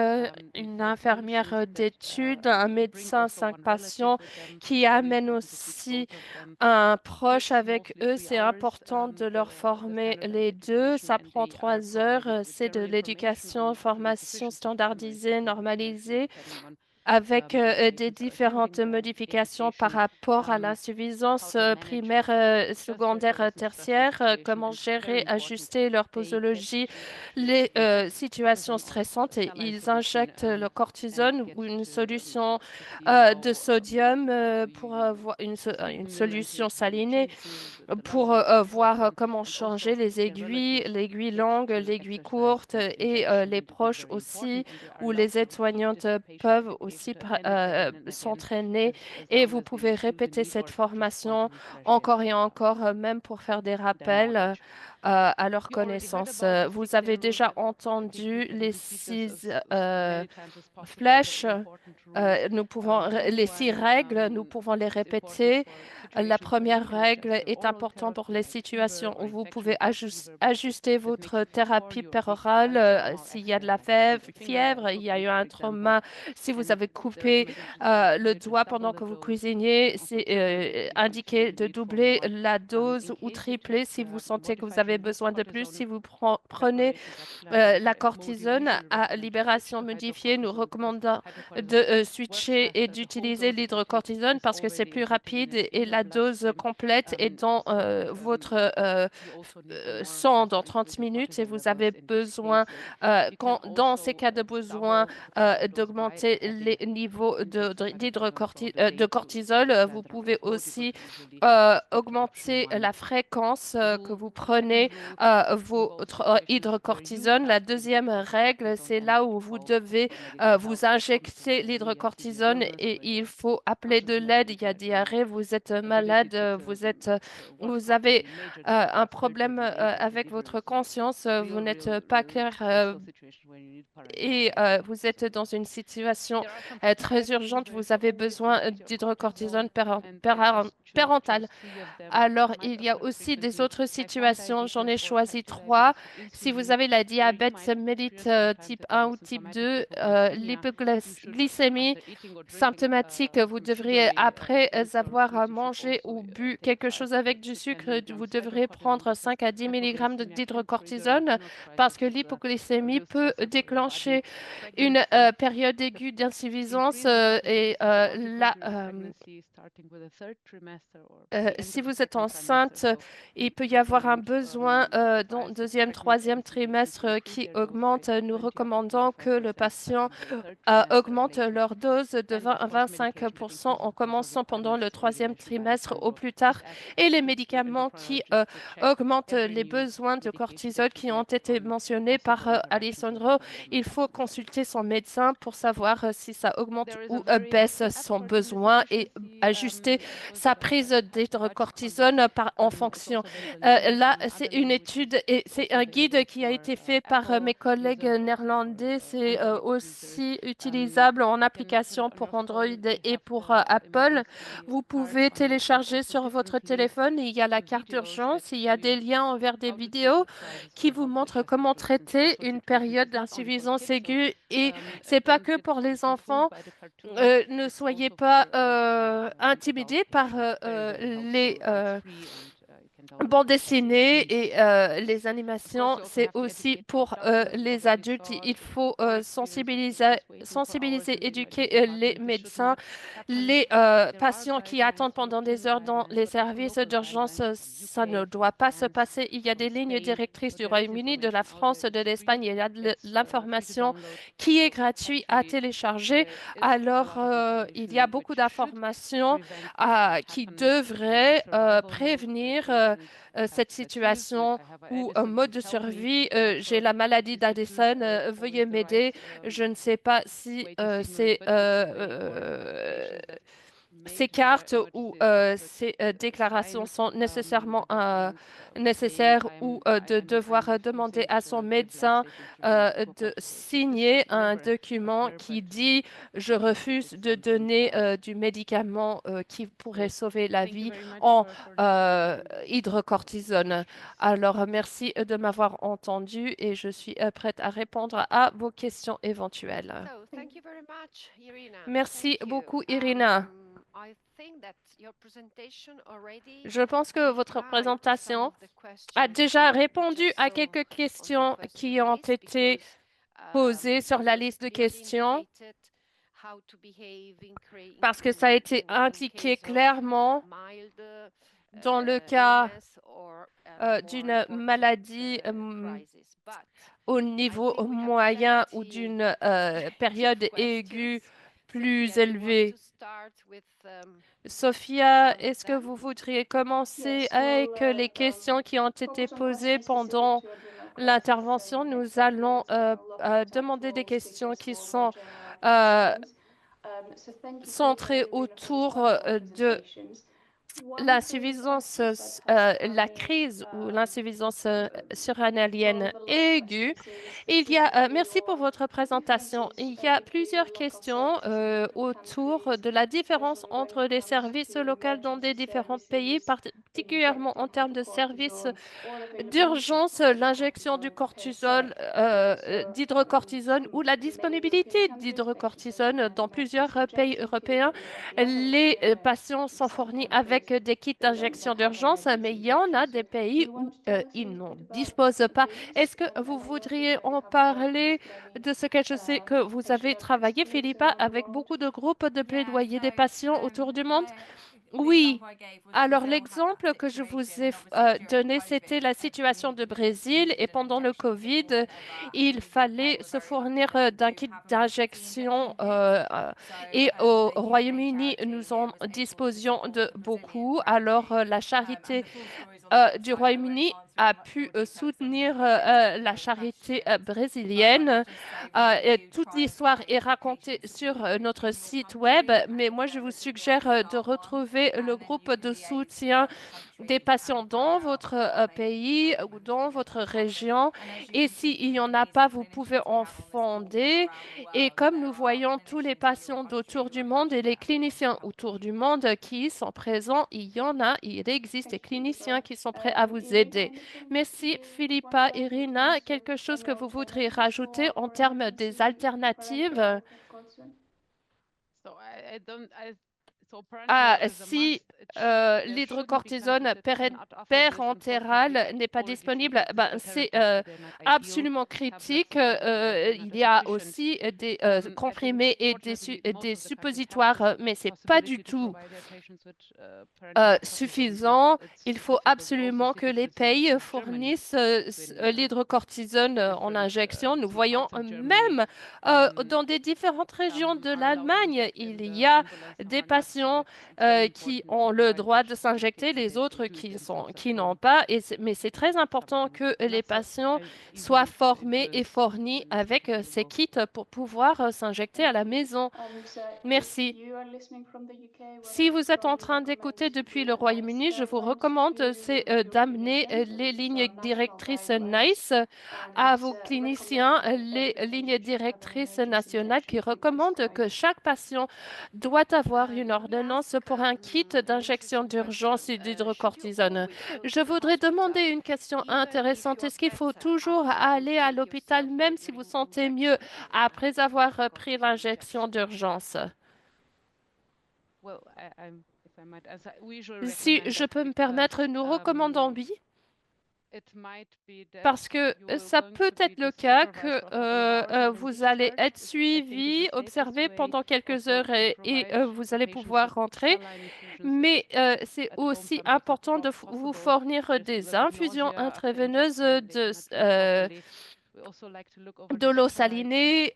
une infirmière d'études, un médecin, 5 patients qui amène aussi un proche avec eux. C'est important de leur former les deux. Ça prend 3 heures. C'est de l'éducation, formation standardisée, normalisée avec des différentes modifications par rapport à l'insuffisance primaire, secondaire, tertiaire, comment gérer, ajuster leur posologie, les situations stressantes et ils injectent le cortisone ou une solution de sodium pour avoir une solution salinée pour voir comment changer les aiguilles, l'aiguille longue, l'aiguille courte et les proches aussi, où les aides-soignantes peuvent aussi s'entraîner et vous pouvez répéter cette formation encore et encore, même pour faire des rappels à leur connaissance. Vous avez déjà entendu les 6 flèches. Les 6 règles, nous pouvons les répéter. La première règle est importante pour les situations où vous pouvez ajuster votre thérapie pérorale s'il y a de la fièvre, il y a eu un trauma, si vous avez coupé le doigt pendant que vous cuisiniez, c'est indiqué de doubler la dose ou tripler si vous sentez que vous avez besoin de plus. Si vous prenez la cortisone à libération modifiée, nous recommandons de switcher et d'utiliser l'hydrocortisone parce que c'est plus rapide et la dose complète est dans votre sang dans 30 minutes et vous avez besoin, dans ces cas de besoin, d'augmenter les niveaux de cortisol. Vous pouvez aussi augmenter la fréquence que vous prenez votre hydrocortisone. La deuxième règle, c'est là où vous devez vous injecter l'hydrocortisone et il faut appeler de l'aide. Il y a diarrhée, vous êtes malade, vous avez un problème avec votre conscience, vous n'êtes pas clair et vous êtes dans une situation très urgente, vous avez besoin d'hydrocortisone parental. Alors, il y a aussi des autres situations. J'en ai choisi 3. Si vous avez la diabète mellite type 1 ou type 2, l'hypoglycémie symptomatique, vous devriez, après avoir mangé ou bu quelque chose avec du sucre, vous devrez prendre 5 à 10 mg d'hydrocortisone parce que l'hypoglycémie peut déclencher une période aiguë d'insuffisance et là, si vous êtes enceinte, il peut y avoir un besoin dans le deuxième, troisième trimestre qui augmente. Nous recommandons que le patient augmente leur dose de 20 à 25% en commençant pendant le troisième trimestre au plus tard. Et les médicaments qui augmentent les besoins de cortisol qui ont été mentionnés par Alessandro, il faut consulter son médecin pour savoir si ça augmente ou baisse son besoin et ajuster sa prise d'hydrocortisone en fonction. Là, c'est une étude et c'est un guide qui a été fait par mes collègues néerlandais. C'est aussi utilisable en application pour Android et pour Apple. Vous pouvez télécharger sur votre téléphone. Il y a la carte d'urgence, il y a des liens envers des vidéos qui vous montrent comment traiter une période d'insuffisance aiguë. Et c'est pas que pour les enfants. Ne soyez pas intimidés par les bandes dessinées et les animations. C'est aussi pour les adultes. Il faut sensibiliser, éduquer les médecins, les patients qui attendent pendant des heures dans les services d'urgence. Ça ne doit pas se passer. Il y a des lignes directrices du Royaume-Uni, de la France, de l'Espagne. Il y a de l'information qui est gratuite à télécharger. Alors, il y a beaucoup d'informations qui devraient prévenir cette situation ou un mode de survie. J'ai la maladie d'Addison, veuillez m'aider. Je ne sais pas si ces cartes ou ces déclarations sont nécessairement nécessaires ou de devoir demander à son médecin de signer un document qui dit je refuse de donner du médicament qui pourrait sauver la vie en hydrocortisone. Alors, merci de m'avoir entendu et je suis prête à répondre à vos questions éventuelles. Merci beaucoup, Irina. Je pense que votre présentation a déjà répondu à quelques questions qui ont été posées sur la liste de questions parce que ça a été indiqué clairement dans le cas d'une maladie au niveau moyen ou d'une période aiguë plus élevée. Sophia, est-ce que vous voudriez commencer avec les questions qui ont été posées pendant l'intervention? Nous allons demander des questions qui sont centrées autour de l'insuffisance, la crise ou l'insuffisance surrénalienne aiguë. Merci pour votre présentation. Il y a plusieurs questions autour de la différence entre les services locaux dans des différents pays, particulièrement en termes de services d'urgence, l'injection du cortisol, d'hydrocortisone ou la disponibilité d'hydrocortisone dans plusieurs pays européens. Les patients sont fournis avec des kits d'injection d'urgence, mais il y en a des pays où ils n'en disposent pas. Est-ce que vous voudriez en parler de ce que je sais que vous avez travaillé, Philippa, avec beaucoup de groupes de plaidoyer des patients autour du monde? Oui. Alors, l'exemple que je vous ai donné, c'était la situation de Brésil. Et pendant le Covid, il fallait se fournir d'un kit d'injection. Et au Royaume-Uni, nous en disposions de beaucoup. Alors, la charité du Royaume-Uni a pu soutenir la charité brésilienne. Et toute l'histoire est racontée sur notre site web, mais moi, je vous suggère de retrouver le groupe de soutien des patients dans votre pays ou dans votre région. Et s'il n'y en a pas, vous pouvez en fonder. Et comme nous voyons tous les patients d'autour du monde et les cliniciens autour du monde qui sont présents, il existe des cliniciens qui sont prêts à vous aider. Merci, Philippa, Irina. Quelque chose que vous voudriez rajouter en termes des alternatives? si l'hydrocortisone parentéral n'est pas disponible, ben, c'est absolument critique. Il y a aussi des comprimés et des suppositoires, mais ce n'est pas du tout suffisant. Il faut absolument que les pays fournissent l'hydrocortisone en injection. Nous voyons même dans des différentes régions de l'Allemagne, il y a des patients qui ont le droit de s'injecter, les autres qui n'ont pas. Mais c'est très important que les patients soient formés et fournis avec ces kits pour pouvoir s'injecter à la maison. Merci. Si vous êtes en train d'écouter depuis le Royaume-Uni, je vous recommande d'amener les lignes directrices NICE à vos cliniciens, les lignes directrices nationales qui recommandent que chaque patient doit avoir une ordonnance pour un kit d'injection d'urgence d'hydrocortisone. Je voudrais demander une question intéressante. Est-ce qu'il faut toujours aller à l'hôpital même si vous sentez mieux après avoir pris l'injection d'urgence? Si je peux me permettre, nous recommandons oui, parce que ça peut être le cas que vous allez être suivi, observé pendant quelques heures et vous allez pouvoir rentrer. Mais c'est aussi important de vous fournir des infusions intraveineuses de l'eau salinée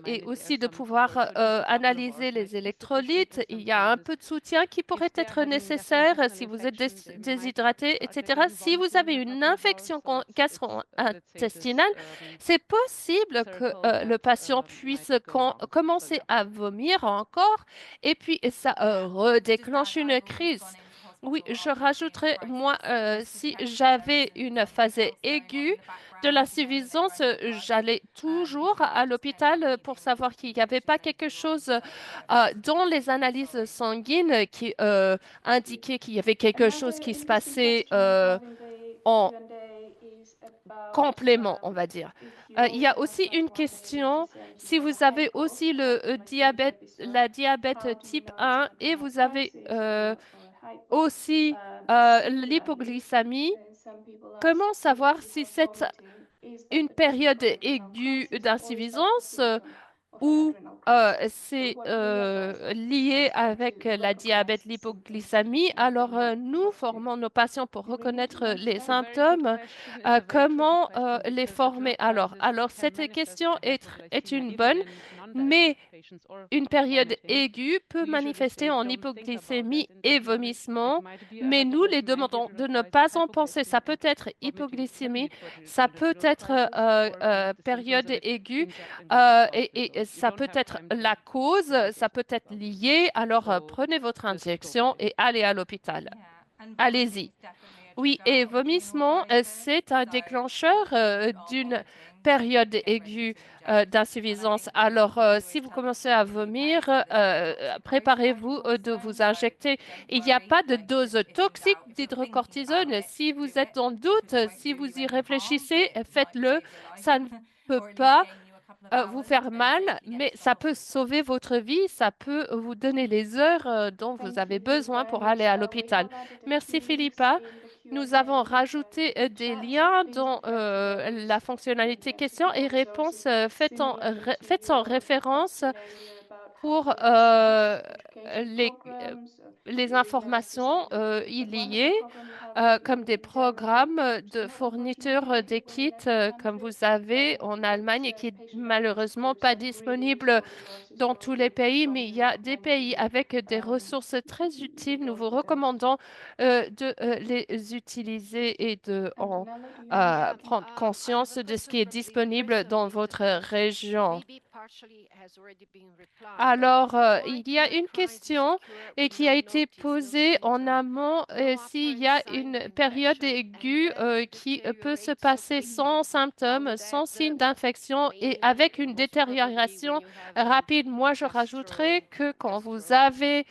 et aussi de pouvoir analyser les électrolytes. Il y a un peu de soutien qui pourrait être nécessaire si vous êtes déshydraté, etc. Si vous avez une infection gastro-intestinale, c'est possible que le patient puisse commencer à vomir encore et puis ça redéclenche une crise. Oui, je rajouterais, moi, si j'avais une phase aiguë de l'insuffisance, j'allais toujours à l'hôpital pour savoir qu'il n'y avait pas quelque chose dans les analyses sanguines qui indiquait qu'il y avait quelque chose qui se passait en complément, on va dire. Il y a aussi une question, si vous avez aussi le diabète, la diabète type 1 et vous avez aussi l'hypoglycémie, comment savoir si c'est une période aiguë d'insuffisance ou c'est lié avec la diabète, l'hypoglycémie. Alors, nous formons nos patients pour reconnaître les symptômes. Comment les former alors, cette question est une bonne, mais une période aiguë peut manifester en hypoglycémie et vomissement, mais nous les demandons de ne pas en penser. Ça peut être hypoglycémie, ça peut être période aiguë et ça peut être la cause, ça peut être lié. Alors, prenez votre injection et allez à l'hôpital. Allez-y. Oui, et vomissement, c'est un déclencheur d'une période aiguë d'insuffisance. Alors, si vous commencez à vomir, préparez-vous de vous injecter. Il n'y a pas de dose toxique d'hydrocortisone. Si vous êtes en doute, si vous y réfléchissez, faites-le. Ça ne peut pas vous faire mal, mais ça peut sauver votre vie, ça peut vous donner les heures dont vous avez besoin pour aller à l'hôpital. Merci Philippa. Nous avons rajouté des liens dans la fonctionnalité questions et réponses faites en référence pour les informations y liées, comme des programmes de fourniture des kits, comme vous avez en Allemagne, et qui est malheureusement pas disponible dans tous les pays, mais il y a des pays avec des ressources très utiles. Nous vous recommandons de les utiliser et de prendre conscience de ce qui est disponible dans votre région. Alors, il y a une question et qui a été posée en amont s'il y a une période aiguë qui peut se passer sans symptômes, sans signe d'infection et avec une détérioration rapide. Moi, je rajouterais que quand vous avez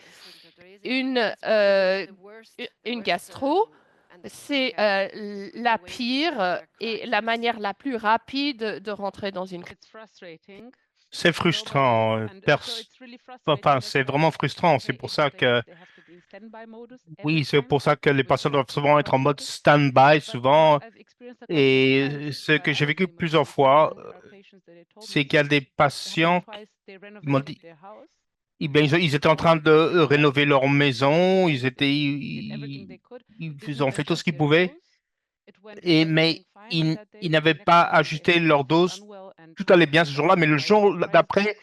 une gastro, c'est la pire et la manière la plus rapide de rentrer dans une crise. C'est frustrant. Enfin, c'est vraiment frustrant. C'est pour ça que, oui, c'est pour ça que les patients doivent souvent être en mode stand-by, souvent. Et ce que j'ai vécu plusieurs fois, c'est qu'il y a des patients qui m'ont dit, eh bien, ils étaient en train de rénover leur maison, ils ont fait tout ce qu'ils pouvaient, mais ils n'avaient pas ajusté leur dose. Tout allait bien ce jour-là, mais le jour d'après,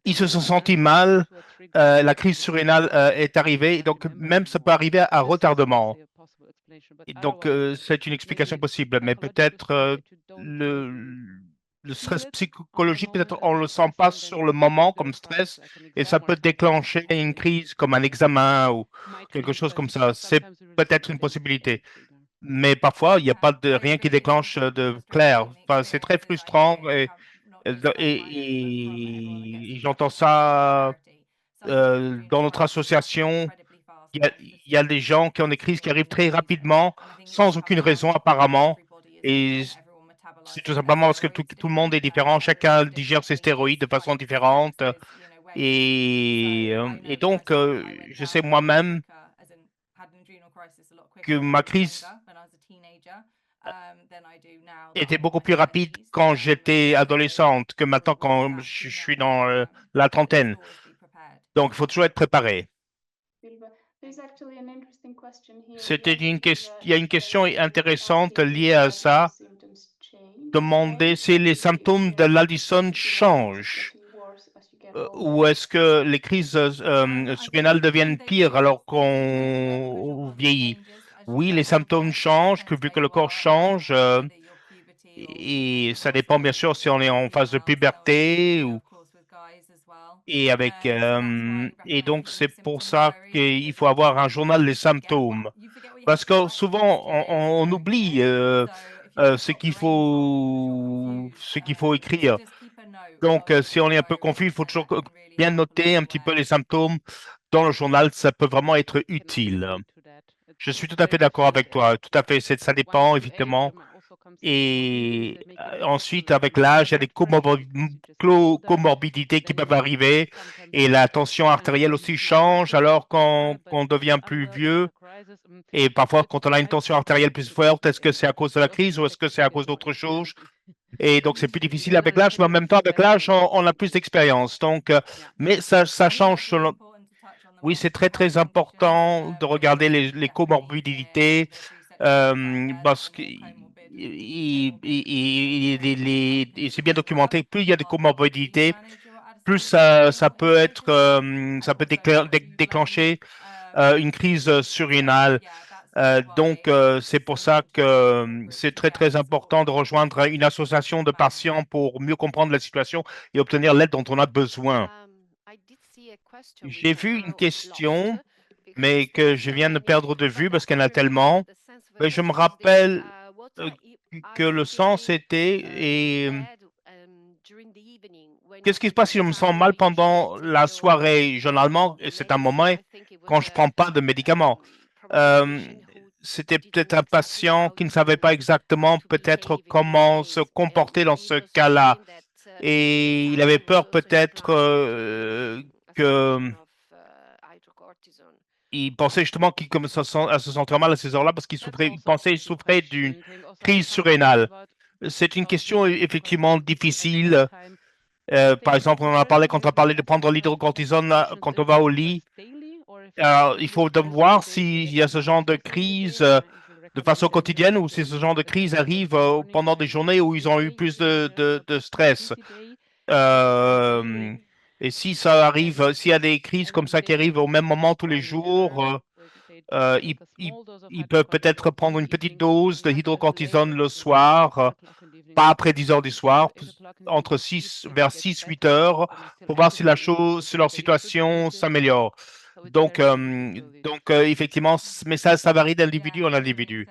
ils se sont sentis mal. La crise surrénale est arrivée, donc même ça peut arriver à retardement. Et donc, c'est une explication possible, mais peut-être le stress psychologique, peut-être on ne le sent pas sur le moment comme stress, et ça peut déclencher une crise comme un examen ou quelque chose comme ça. C'est peut-être une possibilité. Mais parfois, il n'y a pas de rien qui déclenche de clair. Enfin, c'est très frustrant et j'entends ça dans notre association. Il y a des gens qui ont des crises qui arrivent très rapidement, sans aucune raison apparemment. Et c'est tout simplement parce que tout le monde est différent, chacun digère ses stéroïdes de façon différente. Et donc, je sais moi-même que ma crise était beaucoup plus rapide quand j'étais adolescente que maintenant quand je suis dans la trentaine. Donc, il faut toujours être préparé. Il y a une question intéressante liée à ça. Demander si les symptômes de l'Addison changent ou est-ce que les crises surrénales deviennent pires alors qu'on vieillit. Oui, les symptômes changent, vu que le corps change, et ça dépend bien sûr si on est en phase de puberté et donc c'est pour ça qu'il faut avoir un journal des symptômes. Parce que souvent on oublie ce qu'il faut écrire. Donc si on est un peu confus, il faut toujours bien noter un petit peu les symptômes dans le journal. Ça peut vraiment être utile. Je suis tout à fait d'accord avec toi. Tout à fait, ça dépend évidemment. Et ensuite, avec l'âge, il y a des comorbidités qui peuvent arriver et la tension artérielle aussi change alors qu'on devient plus vieux. Et parfois, quand on a une tension artérielle plus forte, est-ce que c'est à cause de la crise ou est-ce que c'est à cause d'autre chose? Et donc, c'est plus difficile avec l'âge, mais en même temps, avec l'âge, on a plus d'expérience. Donc, mais ça change selon. Oui, c'est très, très important de regarder les comorbidités parce que et c'est bien documenté. Plus il y a de comorbidités, plus ça peut être, ça peut déclencher une crise surrénale. Donc, c'est pour ça que c'est très, très important de rejoindre une association de patients pour mieux comprendre la situation et obtenir l'aide dont on a besoin. J'ai vu une question, mais que je viens de perdre de vue parce qu'il y en a tellement. Mais je me rappelle euh, que le sens était et qu'est-ce qui se passe si je me sens mal pendant la soirée? Généralement, c'est un moment quand je prends pas de médicaments. Euh, C'était peut-être un patient qui ne savait pas exactement peut-être comment se comporter dans ce cas-là. Et il avait peur peut-être que il pensait justement qu'il commençait à se sentir mal à ces heures-là parce il pensait qu'il souffrait d'une crise surrénale. C'est une question effectivement difficile. Par exemple, on en a parlé quand on a parlé de prendre l'hydrocortisone quand on va au lit. Il faut donc voir s'il y a ce genre de crise de façon quotidienne ou si ce genre de crise arrive pendant des journées où ils ont eu plus de stress. Euh, et si ça arrive, s'il y a des crises comme ça qui arrivent au même moment tous les jours, ils peuvent peut-être prendre une petite dose de hydrocortisone le soir, pas après 10 heures du soir, vers 6 8 heures, pour voir si leur situation s'améliore. Effectivement, mais ça varie d'individu en individu.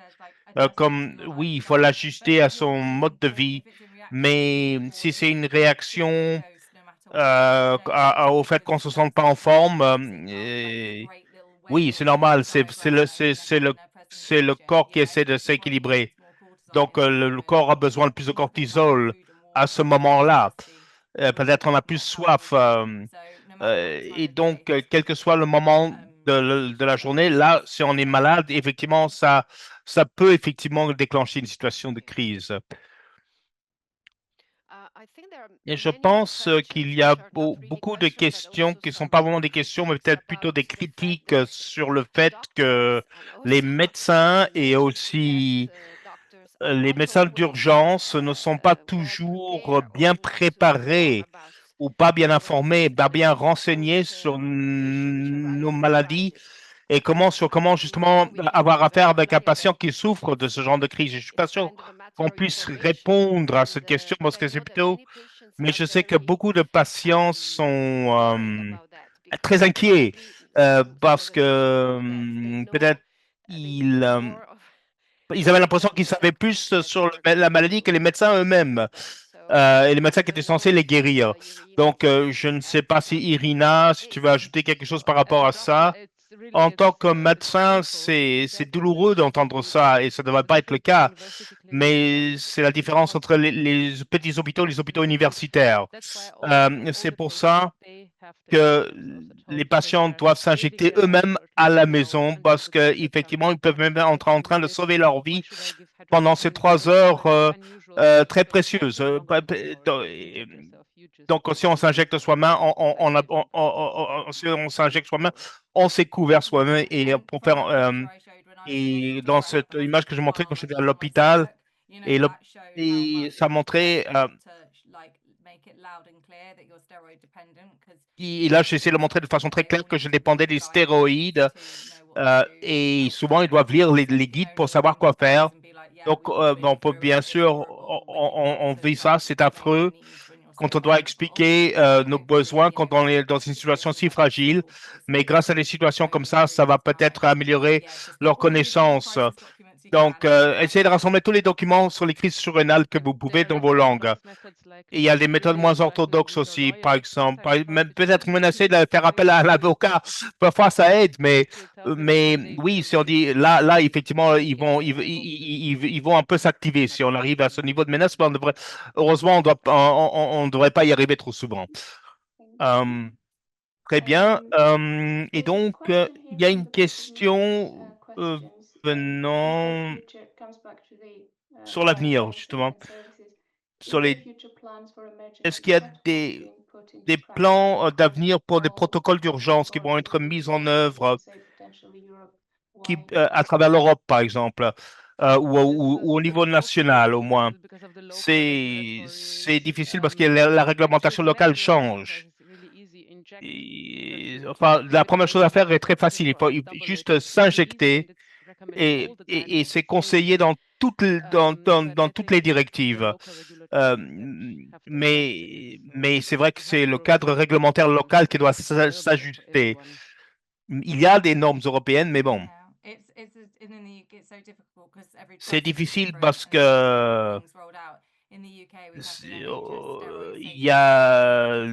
Oui, il faut l'ajuster à son mode de vie, mais si c'est une réaction au fait qu'on se sente pas en forme, oui, c'est normal. C'est le corps qui essaie de s'équilibrer. Donc, le corps a besoin de plus de cortisol à ce moment-là. peut-être on a plus soif. Et donc, quel que soit le moment de la journée, là, si on est malade, effectivement, ça peut effectivement déclencher une situation de crise. Et je pense qu'il y a beaucoup de questions qui ne sont pas vraiment des questions, mais peut-être plutôt des critiques sur le fait que les médecins et aussi les médecins d'urgence ne sont pas toujours bien préparés ou pas bien informés, pas bien renseignés sur nos maladies et sur comment justement avoir affaire avec un patient qui souffre de ce genre de crise. Je suis pas sûr qu'on puisse répondre à cette question parce que c'est plutôt, mais je sais que beaucoup de patients sont très inquiets parce que peut-être ils avaient l'impression qu'ils savaient plus sur la maladie que les médecins eux-mêmes et les médecins qui étaient censés les guérir. Donc, je ne sais pas si Irina, si tu veux ajouter quelque chose par rapport à ça. En tant que médecin, c'est douloureux d'entendre ça et ça ne devrait pas être le cas, mais c'est la différence entre les petits hôpitaux et les hôpitaux universitaires. C'est pour ça que les patients doivent s'injecter eux-mêmes à la maison parce qu'effectivement, ils peuvent même être en train de sauver leur vie pendant ces 3 heures très précieuses. Donc, si on s'injecte soi-même, si on s'injecte soi-même, on s'est couvert soi-même et pour faire et dans cette image que je montrais quand j'étais à l'hôpital et, et ça montrait et là j'ai essayé de montrer de façon très claire que je dépendais des stéroïdes et souvent ils doivent lire les guides pour savoir quoi faire. Donc on peut bien sûr on vit ça, c'est affreux quand on doit expliquer nos besoins quand on est dans une situation si fragile. Mais grâce à des situations comme ça va peut-être améliorer leurs connaissances. Donc, essayez de rassembler tous les documents sur les crises surrénales que vous pouvez dans vos langues. Et il y a des méthodes moins orthodoxes aussi, par exemple. Même peut-être menacer de faire appel à l'avocat. Parfois, ça aide, mais oui, si on dit là, effectivement, ils vont un peu s'activer. Si on arrive à ce niveau de menace, ben, heureusement, on ne devrait pas y arriver trop souvent. Euh, Très bien. Et donc, il y a une question venant sur l'avenir, justement. Sur les... Est-ce qu'il y a des plans d'avenir pour des protocoles d'urgence qui vont être mis en œuvre à travers l'Europe, par exemple, ou au niveau national, au moins? C'est difficile parce que la réglementation locale change. Enfin, la première chose à faire est très facile. Il faut juste s'injecter et c'est conseillé dans toutes les directives. Euh, mais c'est vrai que c'est le cadre réglementaire local qui doit s'ajuster. Il y a des normes européennes, mais bon, c'est difficile parce que il y a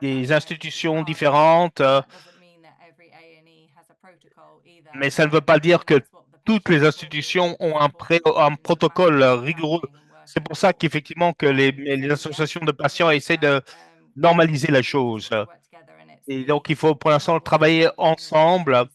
des institutions différentes, mais ça ne veut pas dire que toutes les institutions ont un protocole rigoureux. C'est pour ça qu'effectivement que les associations de patients essaient de normaliser la chose. Et donc, il faut pour l'instant travailler ensemble.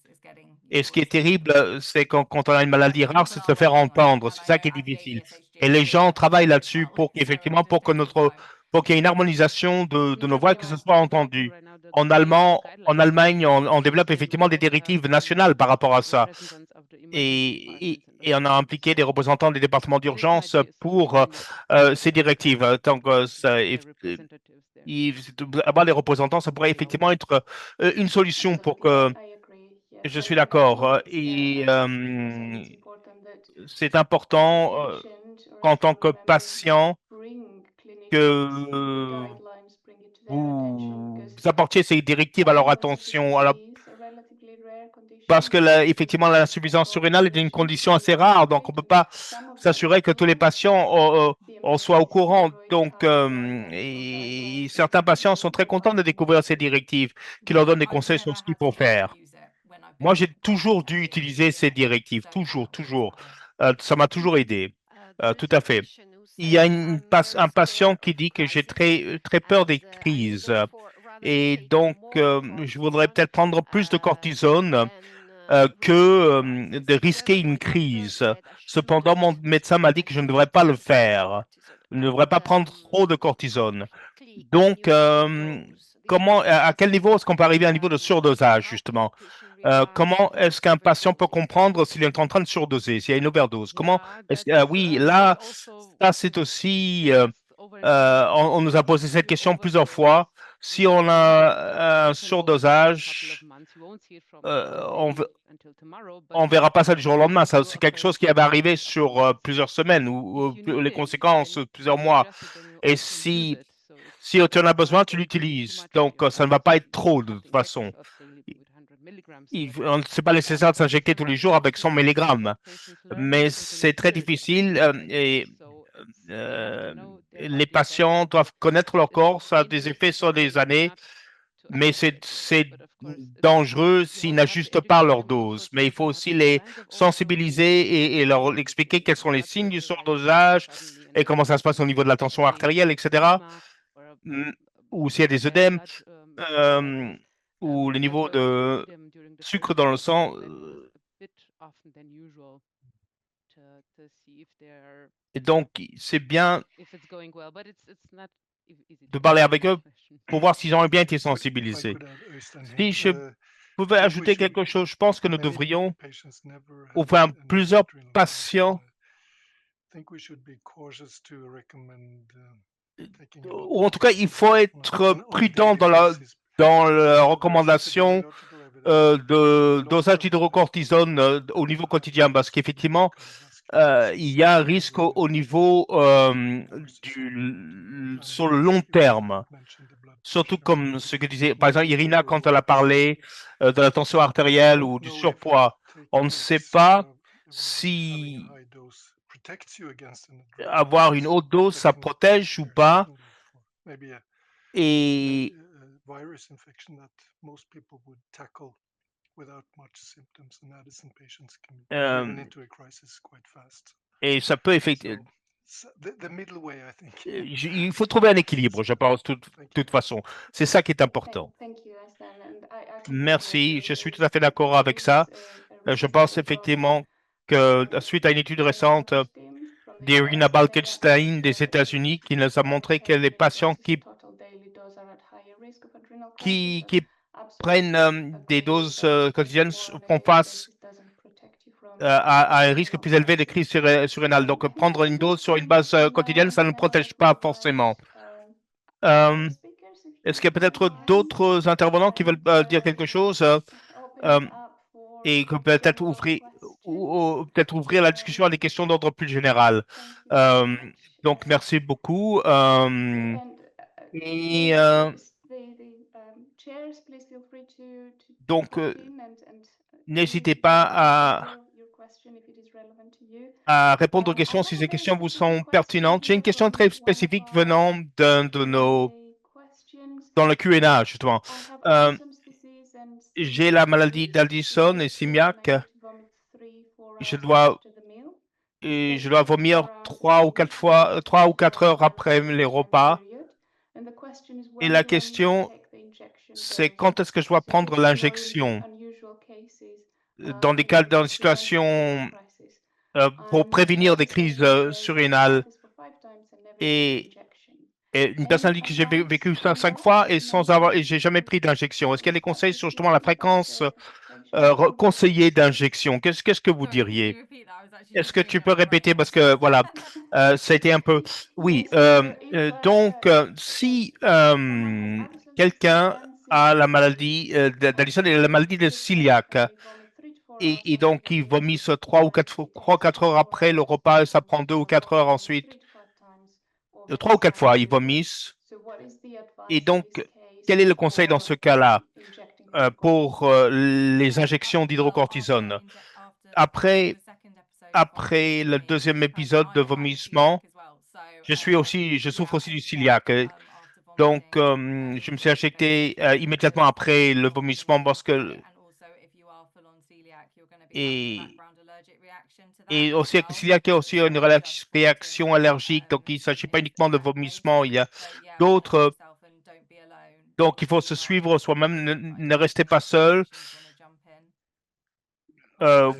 Et ce qui est terrible, c'est quand on a une maladie rare, c'est de se faire entendre. C'est ça qui est difficile. Et les gens travaillent là-dessus pour qu'effectivement, pour qu'il y ait une harmonisation de nos voix, et que ce soit entendu. En Allemagne, on développe effectivement des directives nationales par rapport à ça. Et on a impliqué des représentants des départements d'urgence pour ces directives. Donc, avoir des représentants, ça pourrait effectivement être une solution pour que je suis d'accord. Et c'est important qu'en tant que patient que vous apportiez ces directives à leur attention. Alors, parce que effectivement, l'insuffisance surrénale est une condition assez rare, donc on ne peut pas s'assurer que tous les patients en soient au courant. Donc, et certains patients sont très contents de découvrir ces directives qui leur donnent des conseils sur ce qu'il faut faire. Moi, j'ai toujours dû utiliser ces directives, toujours, toujours. Ça m'a toujours aidé. Tout à fait. il y a un patient qui dit que j'ai très peur des crises. Et donc, je voudrais peut-être prendre plus de cortisone que de risquer une crise. Cependant, mon médecin m'a dit que je ne devrais pas le faire. Je ne devrais pas prendre trop de cortisone. Donc, à quel niveau est-ce qu'on peut arriver à un niveau de surdosage, justement? Comment est-ce qu'un patient peut comprendre s'il est en train de surdoser, s'il y a une overdose? Oui, là, ça c'est aussi, on nous a posé cette question plusieurs fois. Si on a un surdosage, on verra pas ça du jour au lendemain. Ça, c'est quelque chose qui avait arrivé sur plusieurs semaines ou les conséquences plusieurs mois. Et si tu en as besoin, tu l'utilises. Donc, ça ne va pas être trop de toute façon. C'est pas nécessaire de s'injecter tous les jours avec 100 mg, mais c'est très difficile et les patients doivent connaître leur corps. Ça a des effets sur des années, mais c'est dangereux s'ils n'ajustent pas leur dose. Mais il faut aussi les sensibiliser et leur expliquer quels sont les signes du surdosage et comment ça se passe au niveau de la tension artérielle, etc. Mm, Ou s'il y a des œdèmes, euh, ou le niveau de sucre dans le sang. Et donc, c'est bien de parler avec eux pour voir s'ils ont bien été sensibilisés. Si je pouvais ajouter quelque chose, je pense que nous devrions, enfin, plusieurs patients, ou en tout cas, il faut être prudent dans la recommandation de dosage d'hydrocortisone au niveau quotidien, parce qu'effectivement, il y a un risque au niveau sur le long terme. Surtout comme ce que disait, par exemple, Irina, quand elle a parlé de la tension artérielle ou du surpoids, on ne sait pas si avoir une haute dose, ça protège ou pas. Et et ça peut effectivement. Il faut trouver un équilibre, je pense, de toute façon. C'est ça qui est important. Merci, je suis tout à fait d'accord avec ça. Je pense effectivement que suite à une étude récente d'Irina Balkenstein des États-Unis qui nous a montré que les patients qui prennent des doses quotidiennes font face à un risque plus élevé de crise surrénale. Donc, prendre une dose sur une base quotidienne, ça ne protège pas forcément. Est-ce qu'il y a peut-être d'autres intervenants qui veulent dire quelque chose et que peut-être peut-être ouvrir la discussion à des questions d'ordre plus général. Donc, merci beaucoup. Et donc, n'hésitez pas à répondre aux questions si ces questions vous sont pertinentes. J'ai une question très spécifique venant d'un de nos dans le Q&A, justement. J'ai la maladie d'Addison et Simiac. Je dois vomir 3 ou 4 heures après les repas. Et la question, c'est quand est-ce que je dois prendre l'injection dans des situations pour prévenir des crises surrénales. Et une personne dit que j'ai vécu ça 5 fois et j'ai jamais pris d'injection. Est-ce qu'il y a des conseils sur justement la fréquence conseillée d'injection? Qu'est-ce que vous diriez? Est-ce que tu peux répéter parce que voilà, ça a été un peu. Oui. Donc, si quelqu'un a la maladie d'Addison et la maladie de cœliaque et donc il vomit 3 ou 4 heures après le repas et ça prend 2 ou 4 heures ensuite, 3 ou 4 fois ils vomissent. Et donc, quel est le conseil dans ce cas-là pour les injections d'hydrocortisone? Après le deuxième épisode de vomissement, je souffre aussi du cœliaque. Donc, je me suis injecté immédiatement après le vomissement parce que Et aussi, s'il y a aussi une réaction allergique, donc il ne s'agit pas uniquement de vomissement, il y a d'autres. Donc, il faut se suivre soi-même, ne restez pas seul. Euh,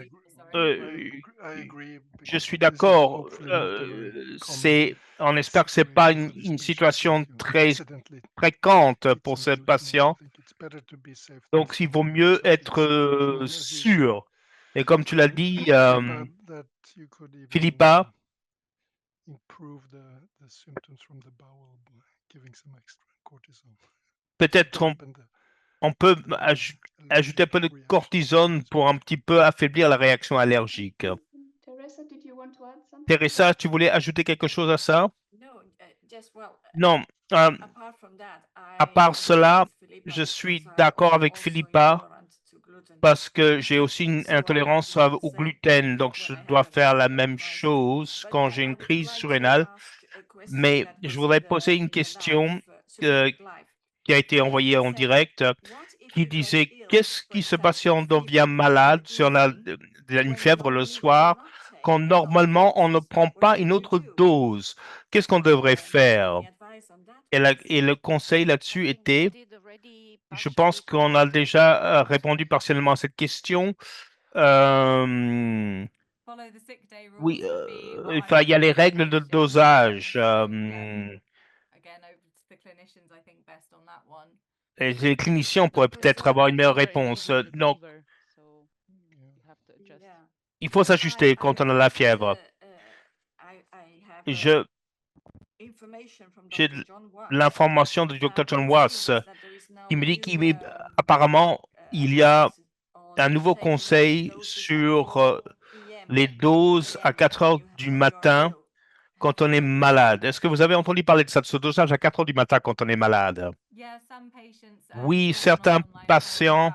euh, je suis d'accord. On espère que c'est pas une situation très fréquente pour ces patients. Donc, il vaut mieux être sûr. Et comme tu l'as dit, Philippa, peut-être on peut ajouter un peu de cortisone pour un petit peu affaiblir la réaction allergique. Teresa, did you want to add something? Teresa, tu voulais ajouter quelque chose à ça? Non. À part cela, je suis d'accord avec Philippa parce que j'ai aussi une intolérance au gluten, donc je dois faire la même chose quand j'ai une crise surrénale. Mais je voudrais poser une question qui a été envoyée en direct qui disait qu'est-ce qui se passe si on devient malade, si on a une fièvre le soir, quand normalement on ne prend pas une autre dose? Qu'est-ce qu'on devrait faire? Et le conseil là-dessus était, je pense qu'on a déjà répondu partiellement à cette question. Oui, enfin, il y a les règles de dosage. Et les cliniciens pourraient peut-être avoir une meilleure réponse. Donc, il faut s'ajuster quand on a la fièvre. J'ai l'information du Dr. John Watts qui me dit qu'apparemment, il y a un nouveau conseil sur les doses à 4 heures du matin quand on est malade. Est-ce que vous avez entendu parler de ça, de ce dosage à 4 heures du matin quand on est malade? Oui, certains patients,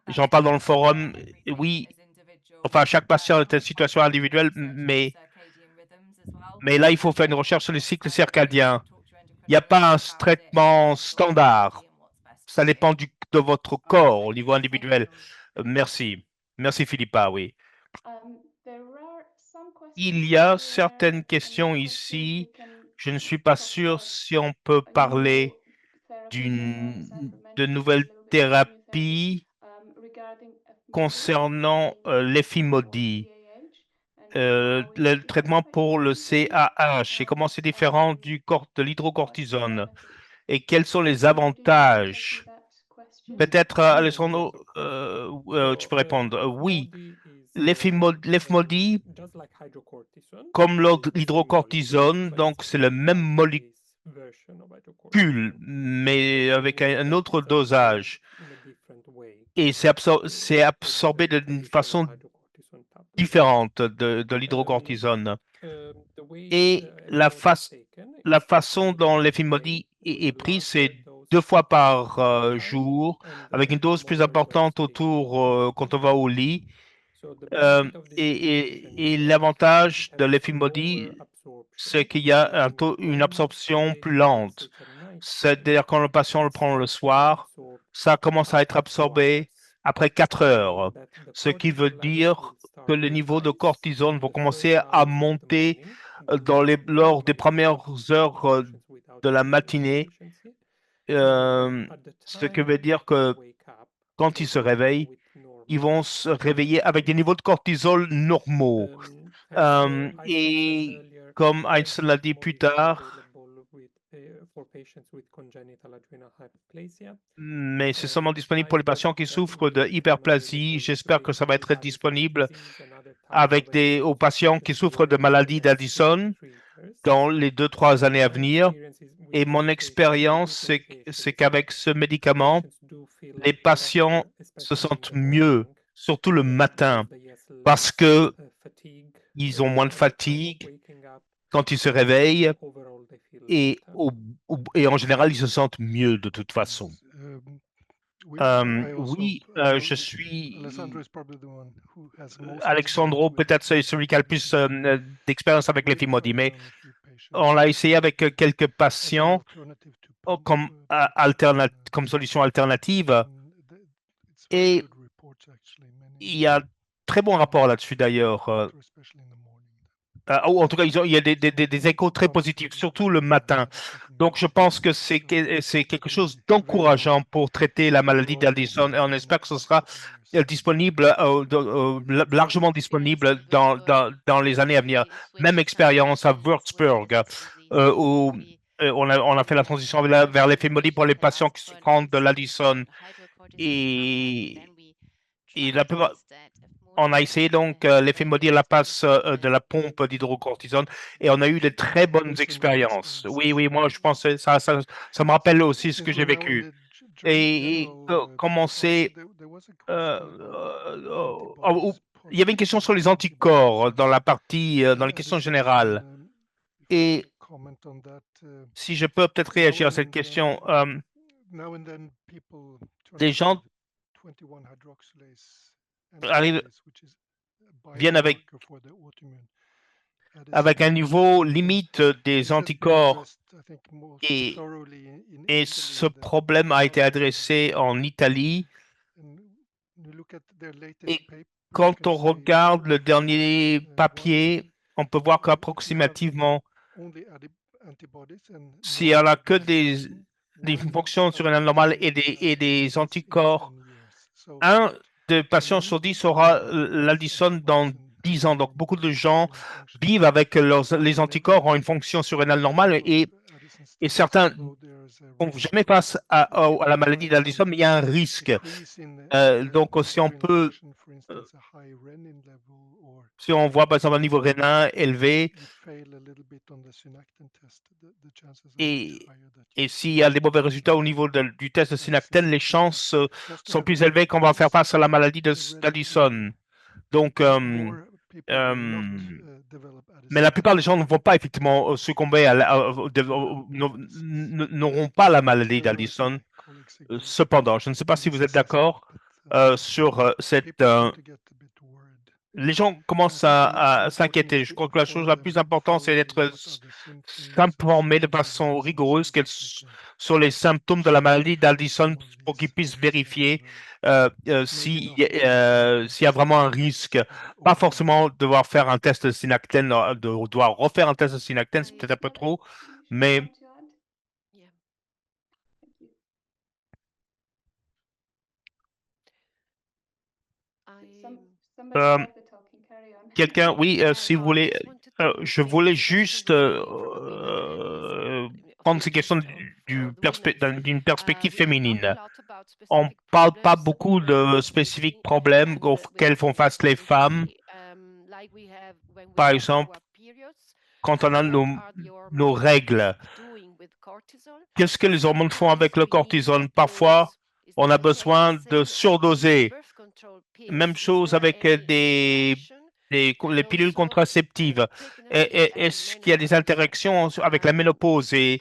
j'en parle dans le forum, oui, enfin, chaque patient est une situation individuelle, mais là, il faut faire une recherche sur les cycles circadiens. Il n'y a pas un traitement standard. Ça dépend de votre corps au niveau individuel. Merci. Merci, Philippa, oui. Il y a certaines questions ici. Je ne suis pas sûr si on peut parler de nouvelles thérapies concernant l'effimodie, le traitement pour le CAH et comment c'est différent de l'hydrocortisone et quels sont les avantages. Peut-être, Alessandro, tu peux répondre. Oui, l'effimodie, comme l'hydrocortisone, donc c'est le même molécule, mais avec un autre dosage. Et c'est absorbé d'une façon différente de l'hydrocortisone. Et la façon dont l'effimodie est prise, c'est 2 fois par jour, avec une dose plus importante autour quand on va au lit. Et l'avantage de l'effimodie, c'est qu'il y a une absorption plus lente. C'est-à-dire quand le patient le prend le soir, ça commence à être absorbé après 4 heures, ce qui veut dire que le niveau de cortisone va commencer à monter lors des premières heures de la matinée, ce qui veut dire que quand ils se réveillent, ils vont se réveiller avec des niveaux de cortisol normaux. Et comme Einstein l'a dit plus tard, mais c'est seulement disponible pour les patients qui souffrent de hyperplasie. J'espère que ça va être disponible aux patients qui souffrent de maladie d'Addison dans les 2-3 années à venir. Et mon expérience, c'est qu'avec ce médicament, les patients se sentent mieux, surtout le matin, parce que ils ont moins de fatigue quand ils se réveillent et en général, ils se sentent mieux de toute façon. Oui, je suis Alexandro, peut-être c'est celui qui a le plus d'expérience avec l'effimodie, mais on l'a essayé avec quelques patients comme solution alternative et il y a très bons rapports là-dessus d'ailleurs. Ou en tout cas, il y a des échos très positifs, surtout le matin. Donc, je pense que c'est quelque chose d'encourageant pour traiter la maladie d'Addison et on espère que ce sera disponible, largement disponible dans les années à venir. Même expérience à Würzburg, où on a fait la transition vers l'effet maudit pour les patients qui souffrent de l'Addison et, et la plupart, on a essayé donc l'effet maudit à la place de la pompe d'hydrocortisone et on a eu de très bonnes expériences. Oui, oui, moi je pense que ça me rappelle aussi ce que j'ai vécu. Commencer, il y avait une question sur les anticorps dans la partie, dans les questions générales. Et si je peux peut-être réagir à cette question, des gens viennent avec un niveau limite des anticorps et ce problème a été adressé en Italie. Et quand on regarde le dernier papier, on peut voir qu'approximativement, s'il n'y en a que des fonctions surrénales normales et des anticorps, un des patients sur 10 aura l'Addison dans 10 ans. Donc, beaucoup de gens vivent avec les anticorps ont une fonction surrénale normale et certains font jamais face à la maladie d'Addison, mais il y a un risque. Donc, si on peut, si on voit par exemple un niveau rénin élevé et s'il y a des mauvais résultats au niveau du test de synactène, les chances sont plus élevées qu'on va faire face à la maladie d'Addison. Donc, mais la plupart des gens ne vont pas effectivement succomber n'auront pas la maladie d'Addison. Cependant, je ne sais pas si vous êtes d'accord sur cette. Les gens commencent à s'inquiéter. Je crois que la chose la plus importante, c'est d'être s'informer de façon rigoureuse sur les symptômes de la maladie d'Addison pour qu'ils puissent vérifier s'il y a vraiment un risque. Pas forcément devoir faire un test de synactène, devoir refaire un test de synactène, c'est peut-être un peu trop, mais quelqu'un, oui, si vous voulez, je voulais juste prendre ces questions d'une perspective féminine. On ne parle pas beaucoup de spécifiques problèmes auxquels font face les femmes. Par exemple, quand on a nos règles, qu'est-ce que les hormones font avec le cortisone? Parfois, on a besoin de surdoser. Même chose avec les pilules contraceptives. Est-ce qu'il y a des interactions avec la ménopause et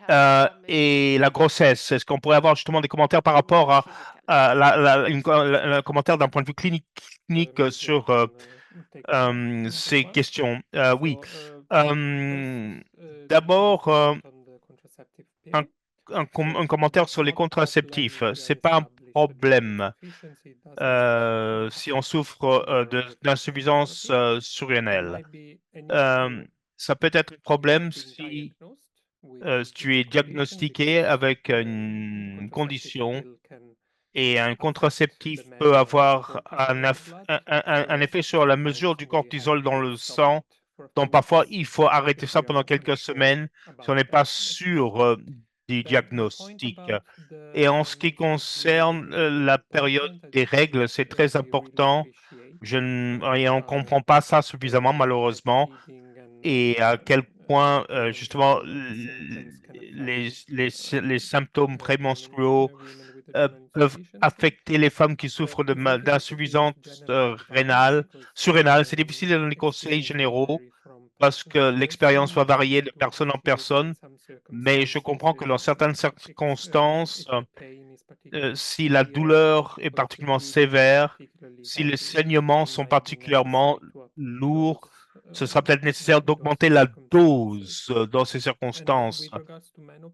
la grossesse? Est-ce qu'on pourrait avoir justement des commentaires par rapport à un commentaire d'un point de vue clinique sur ces questions? Oui. D'abord, un commentaire sur les contraceptifs. C'est pas un problème si on souffre d'insuffisance surrénale. Ça peut être un problème si tu es diagnostiqué avec une condition et un contraceptif peut avoir un effet sur la mesure du cortisol dans le sang. Donc parfois, il faut arrêter ça pendant quelques semaines si on n'est pas sûr du diagnostic. Et en ce qui concerne la période des règles, c'est très important. Et on ne comprend pas ça suffisamment, malheureusement, et à quel point, justement, les symptômes prémenstruaux peuvent affecter les femmes qui souffrent d'insuffisance surrénale. C'est difficile dans les conseils généraux parce que l'expérience va varier de personne en personne, mais je comprends que dans certaines circonstances, si la douleur est particulièrement sévère, si les saignements sont particulièrement lourds, ce sera peut-être nécessaire d'augmenter la dose dans ces circonstances.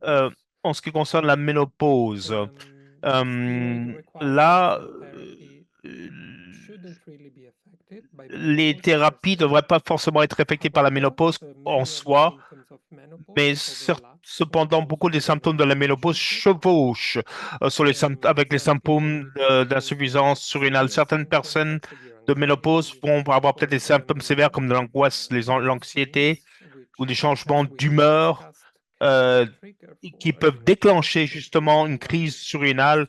Euh, En ce qui concerne la ménopause, là, les thérapies ne devraient pas forcément être affectées par la ménopause en soi, mais cependant, beaucoup des symptômes de la ménopause chevauchent avec les symptômes d'insuffisance surrénale. Certaines personnes de ménopause vont avoir peut-être des symptômes sévères comme de l'angoisse, l'anxiété ou des changements d'humeur euh, qui peuvent déclencher justement une crise surrénale.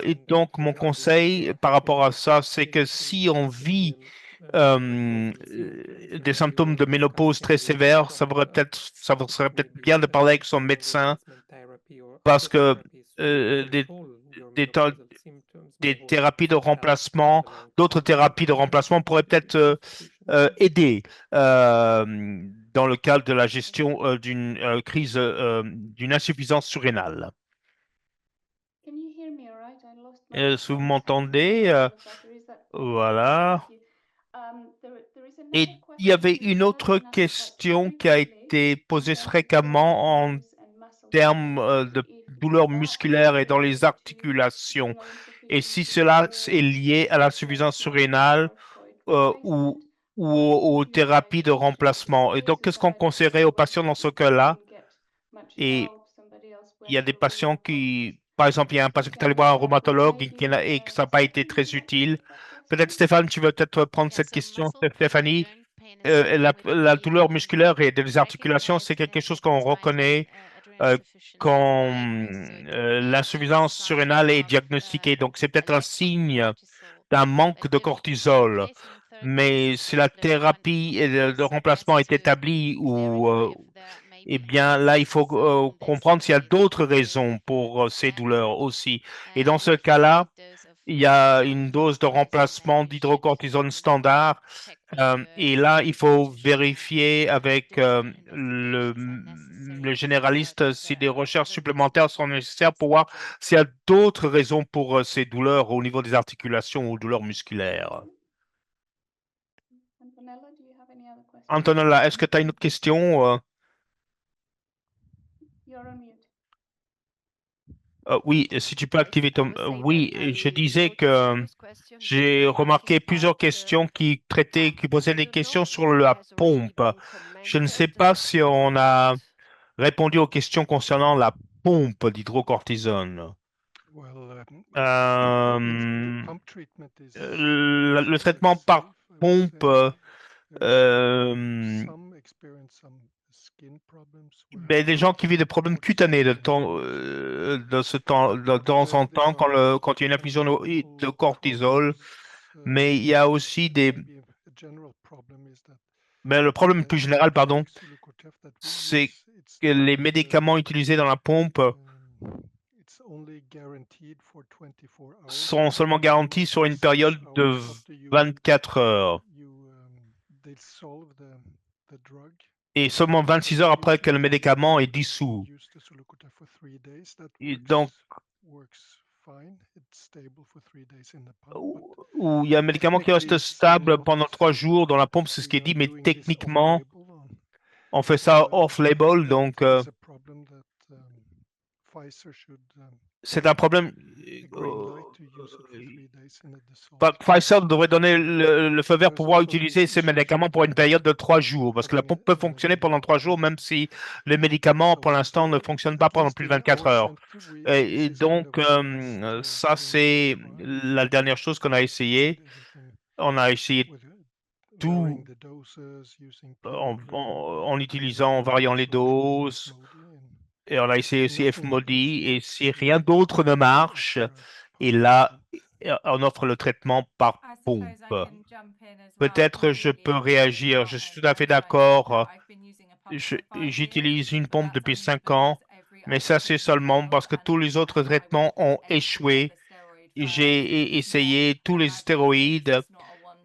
Et donc, mon conseil par rapport à ça, c'est que si on vit des symptômes de ménopause très sévères, ça serait peut-être bien de parler avec son médecin parce que des, des, ta- des thérapies de remplacement, d'autres thérapies de remplacement pourraient peut-être aider dans le cadre de la gestion d'une crise, d'une insuffisance surrénale. Can you hear me all right? I lost my Si vous connection. m'entendez, Battery. Is that voilà. thank you. There is Et another il y avait question une which has autre been asked quite question qui a frequently, été posée and that is the fréquemment en weakness and muscle termes de spasticity, if douleurs that musculaires et is dans les related to articulations. Et si immunoinsufficiency cela est or lié à l'insuffisance surrénale corticosteroid euh, replacement, ou, aux would you thérapies advise de patients to remplacement. Et always donc, qu'est-ce qu'on decide conseillerait aux patients dans afterwards ce if they cas-là? didn't get much Et help, somebody else il y a went des with patients more problems? qui, par exemple, il y a un patient qui est allé voir un That rhumatologue may et be que ça n'a pas été très secondary utile. actually, that Peut-être question. Stéphane, tu veux peut-être prendre cette question, Stéphanie. La douleur musculaire et des articulations, c'est quelque chose qu'on reconnaît quand l'insuffisance surrénale est diagnostiquée. Donc, c'est peut-être un signe d'un manque de cortisol. Mais si la thérapie de remplacement est établie eh bien, là, il faut comprendre s'il y a d'autres raisons pour ces douleurs aussi. Et dans ce cas-là, il y a une dose de remplacement d'hydrocortisone standard. Et là, il faut vérifier avec le généraliste si des recherches supplémentaires sont nécessaires pour voir s'il y a d'autres raisons pour ces douleurs au niveau des articulations ou douleurs musculaires. Antonella, do you have any other questions? Antonella, est-ce que tu as une autre question? You're on mute. Oui, si tu peux activer ton... oui, je disais que j'ai remarqué plusieurs questions qui posaient des questions sur la pompe. Je ne sais pas si on a répondu aux questions concernant la pompe d'hydrocortisone. Le traitement par pompe, des gens qui vivent des problèmes cutanés de temps en temps quand il y a une infusion de cortisol, mais il y a aussi mais le problème plus général, pardon, c'est que les médicaments utilisés dans la pompe sont seulement garantis sur une période de 24 heures. Et seulement 26 heures après que le médicament est dissous. Et donc, où il y a un médicament qui reste stable pendant 3 jours dans la pompe, c'est ce qui est dit, mais techniquement, on fait ça off-label, donc c'est un problème. Pfizer devrait donner le feu vert pour pouvoir utiliser ces médicaments pour une période de 3 jours, parce que la pompe peut fonctionner pendant 3 jours, même si les médicaments, pour l'instant, ne fonctionnent pas pendant plus de 24 heures. Et donc, ça, c'est la dernière chose qu'on a essayé. On a essayé tout en utilisant, en variant les doses. Et on a essayé aussi FMODI. Et si rien d'autre ne marche, et là, on offre le traitement par pompe. Peut-être je peux réagir. Je suis tout à fait d'accord. J'utilise une pompe depuis 5 ans, mais ça c'est seulement parce que tous les autres traitements ont échoué. J'ai essayé tous les stéroïdes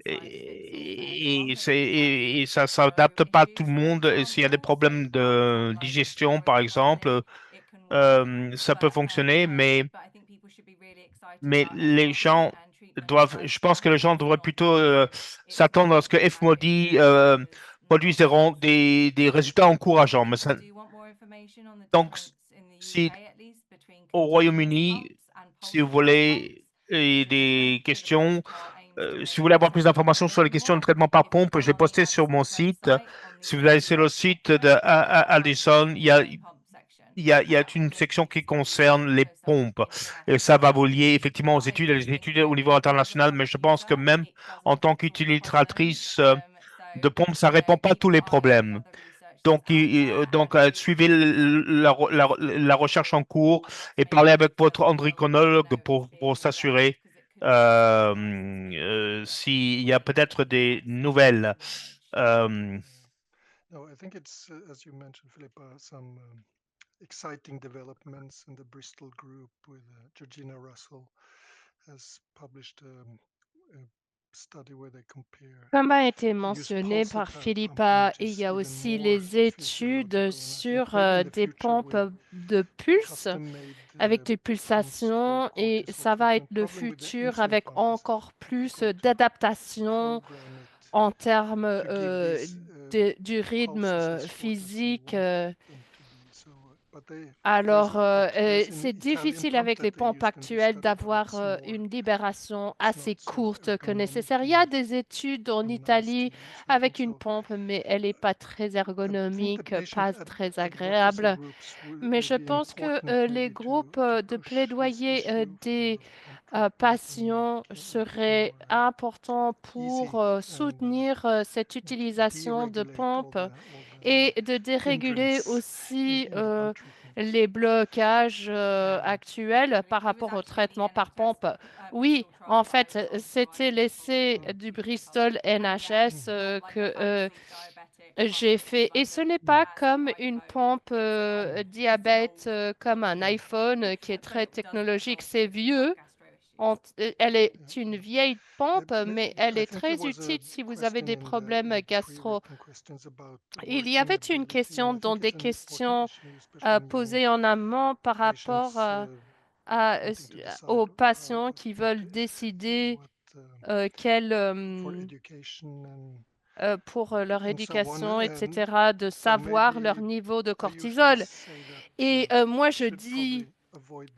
et ça ne s'adapte pas à tout le monde. Et s'il y a des problèmes de digestion, par exemple, ça peut fonctionner, mais les gens je pense que les gens devraient plutôt s'attendre à ce que FMODI produise des résultats encourageants. Mais donc, si au Royaume-Uni, si vous voulez, et des questions. Si vous voulez avoir plus d'informations sur les questions de traitement par pompe, je l'ai posté sur mon site. Si vous allez sur le site de Addison, il y a une section qui concerne les pompes et ça va vous lier effectivement aux études, et les études au niveau international, mais je pense que même en tant qu'utilisatrice de pompes, ça répond pas à tous les problèmes. Donc, suivez la recherche en cours et parlez avec votre endocrinologue pour s'assurer s'il y a peut-être des nouvelles. Euh, No, I think it's, as you mentioned, Philippa, some exciting developments in the Bristol group with Georgina Russell has published a study where they compare Comme a été the use mentionné pulsed par pump Philippa, il ranges y a even aussi more les études physiological. And I think sur maybe in the des future pompes with de pulse custom-made avec des pumps for pulsations et cortisol ça va être treatment. le Problem with the futur insulin avec pump is encore that plus you've got to d'adaptation program it en termes to give these du rythme pulses as short as you physique. want them to be. So, but Alors, there's in c'est Italian difficile pump avec that les they pompes used in this actuelles study, but d'avoir une libération assez it's not so courte que nécessaire. Il y a des études en nice to Italie use. I avec think une so. pompe, mais elle n'est pas très I think the ergonomique, patient pas très advocacy agréable. groups Mais will je be pense que important les maybe groupes to de push this plaidoyer issue des for pump treatment patients and seraient make it importants more pour easy soutenir cette utilisation de deregulate pompes all et the de déréguler hindrance aussi in the pump treatment. les blocages actuels par rapport au traitement par pompe. Oui, en fait, c'était l'essai du Bristol NHS que j'ai fait. Et ce n'est pas comme une pompe diabète, comme un iPhone qui est très technologique. C'est vieux. Elle est une vieille pompe, mais elle est très utile si vous avez des problèmes gastro. Il y avait une question dans des questions posées en amont par rapport aux patients qui veulent décider quel pour leur éducation, etc., de savoir leur niveau de cortisol. Et moi, je dis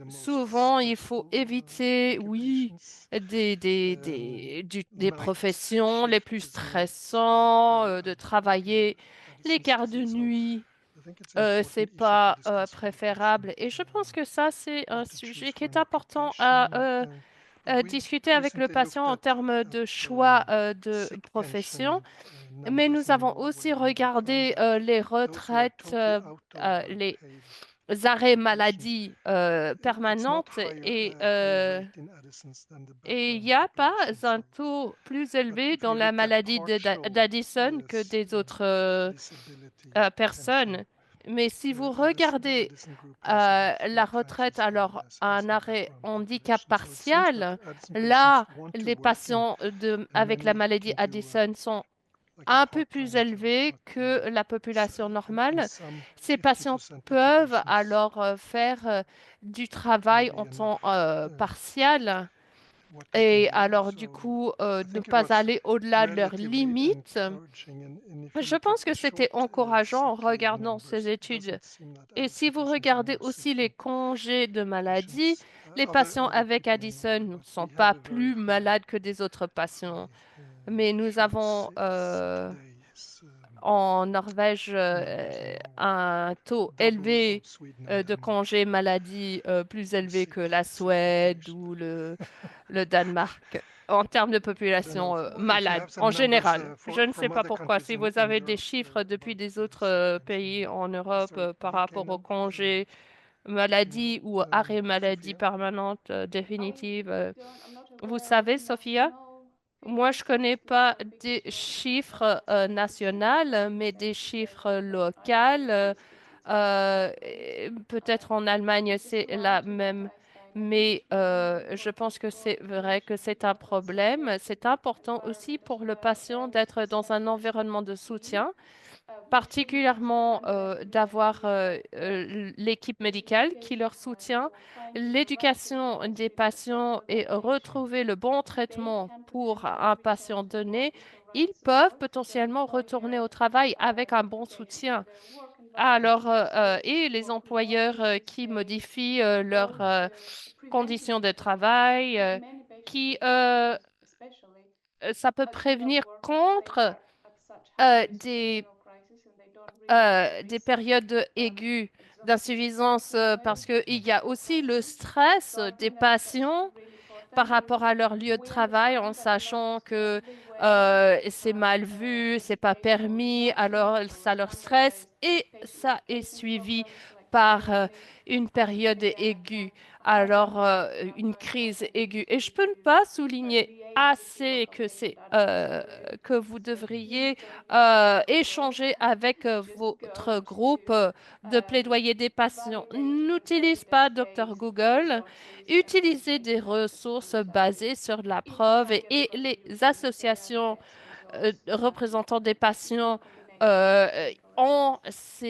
souvent, il faut éviter, oui, des professions les plus stressantes, de travailler les quarts de nuit. C'est pas préférable. Et je pense que ça, c'est un sujet qui est important à discuter avec le patient en termes de choix de profession. Mais nous avons aussi regardé les retraites, les arrêts maladie permanentes et il n'y a pas un taux plus élevé dans la maladie d'Addison que des autres personnes. Mais si vous regardez la retraite, alors un arrêt handicap partiel, là, les patients avec la maladie Addison sont un peu plus élevés que la population normale. Ces patients peuvent alors faire du travail en temps partiel et alors du coup ne pas aller au-delà de leurs limites. Je pense que c'était encourageant en regardant ces études. Et si vous regardez aussi les congés de maladie, les patients avec Addison ne sont pas plus malades que des autres patients. Mais nous avons en Norvège un taux élevé de congés maladie plus élevé que la Suède ou le Danemark en termes de population malade en général. Je ne sais pas pourquoi. Si vous avez des chiffres depuis des autres pays en Europe par rapport aux congés maladie ou arrêt maladie permanente définitive, vous savez, Sophia? Moi, je connais pas des chiffres nationaux, mais des chiffres locaux. Peut-être en Allemagne, c'est la même. Mais je pense que c'est vrai que c'est un problème. C'est important aussi pour le patient d'être dans un environnement de soutien, particulièrement d'avoir l'équipe médicale qui leur soutient, l'éducation des patients et retrouver le bon traitement pour un patient donné. Ils peuvent potentiellement retourner au travail avec un bon soutien. Alors, et les employeurs qui modifient leurs conditions de travail qui especially, ça peut but they don't prévenir work because they contre are at such high risk of des renal crisis and they don't really des risk périodes aiguës d'insuffisance parce qu'il y a aussi le crisis. stress So I des think that's patients really important. par And rapport à leur lieu de we travail en understand that sachant not que everywhere c'est mal vu, c'est pas educational permis, resources alors or ça leur stresse standardized et ça est patient-facing suivi programs like par une are période really aiguë, highly alors une very crise important aiguë. Et je peux ne to pas souligner liaise with the assez local que patient c'est advocacy que vous groups. So devriez please don't hesitate to échanger avec go. Just votre go groupe de plaidoyer des patients. evaluate your N'utilise pas Dr evidence-based Google, resources and utilisez des patient-centered ressources studies basées sur la in preuve Zambia et because les you can associations get results représentants des patients combination of clinical ont evidence.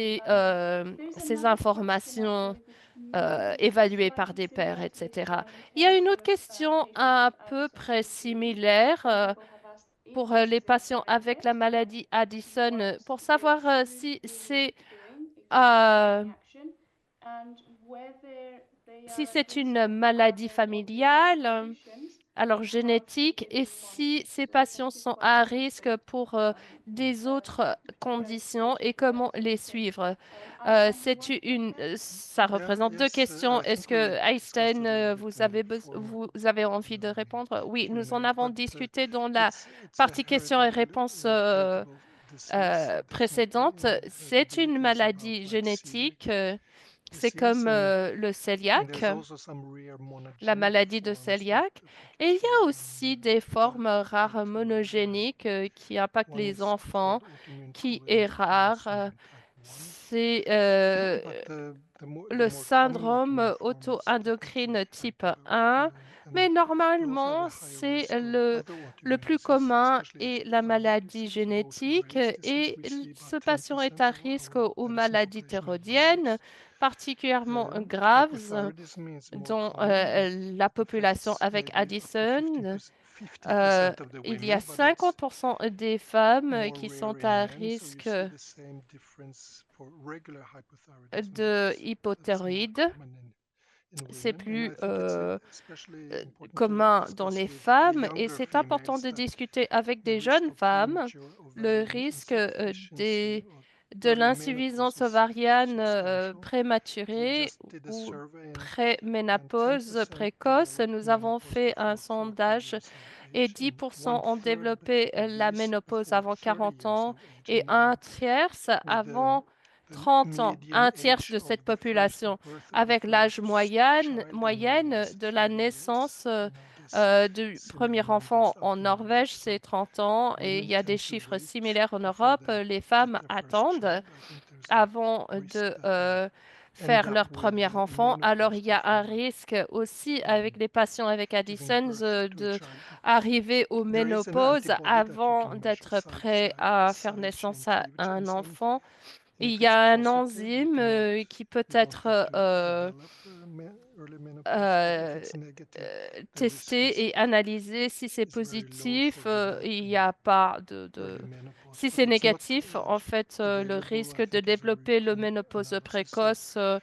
There's ces another question informations actually which maybe évaluées par slightly des pairs, similar to this etc. one in Il y a terms une autre of question patients un with peu Addison's près disease. similaire Some people have asked if pour this les is still patients avec la prevalent, maladie Addison, what pour the savoir si CDC c'est is doing, if they are euh, taking action, and whether they si are at c'est risk une of maladie other autoimmune familiale, conditions alors and how should génétique, they et be si monitored. ces So patients thank you sont for à asking risque for pour des autres conditions et clarification comment les clarification. suivre. Einstein, do you C'est want to take une, that? ça Yeah, représente deux yes, questions. I Est-ce think we que discussed Einstein, it a little bit vous in avez, the former vous avez envie de répondre? Oui, nous en Q&A, avons but discuté dans la it's a partie questions et réponses heritable disease, definitely, précédente. C'est une heritability is about maladie like celiac génétique. C'est disease, comme le and cœliaque, there's also some rare la monogenic maladie de forms that cœliaque. affect Et il y a children aussi des formes rares type 2 and monogéniques qui impactent one les is enfants, called autoimmune qui est cholestatic rare. syndrome type 1. C'est But the le more common syndrome autoimmune form is auto-endocrine defective type type 2. 1, mais And you also have normalement, a higher c'est risk of other le autoimmune plus disease, commun especially est la thyroid maladie disease or génétique also Graves' disease. et We see about ce patient est 10% à of risque our aux Addison maladies population have thyroïdiennes, Graves'. particulièrement graves, Hypothyroidism is more dont common. It la population affects avec maybe up to Addison. 50% of the Il y a women, but it's 50% des femmes more qui rare sont in à men. So you risque see the same difference for regular hypothyroidism, but de that's more hypothyroïde. common in C'est women. And plus I think it's especially important to commun dans discuss les with the femmes et younger c'est important females de that discuter avec the des risk jeunes of femmes premature le ovarian risque insufficiency or de early menopause l'insuffisance is ovarienne substantial. So we prématurée just did a ou survey and préménopause 10% précoce. develop Nous avons menopause fait un before 40 sondage years of et age and 10% one ont third développé la this ménopause before avant 30 40 years ans of age. et And un tiers with avant the 30 ans. median Un tiers age de of cette the first population birth of the avec l'âge child in Norway moyenne is de la 30 years. naissance And now there's du premier similar numbers enfant up en in Europe. Norvège, c'est So 30 ans et il women y a des tend to chiffres wait similaires en before Europe. they Les get femmes their first attendent child. I think there's a avant risk de that they end faire up leur with premier enfant. Alors, menopause il y a un before risque aussi avec les patients avec giving Addison birth to a de child. arriver aux There is an ménopauses antibody that you avant can measure d'être prêt à faire side chain naissance à cleavage un enzyme. enfant. And Il if y it's a un positive, enzyme qui peut you don't have être to develop early menopause. But if it's negative, the risk testé et analysé. Si c'est is very low positif, for il n'y developing a pas early menopause. Si But c'est it's not négatif, en fait, le available, I risque de think, as a développer le routine ménopause analysis. So précoce for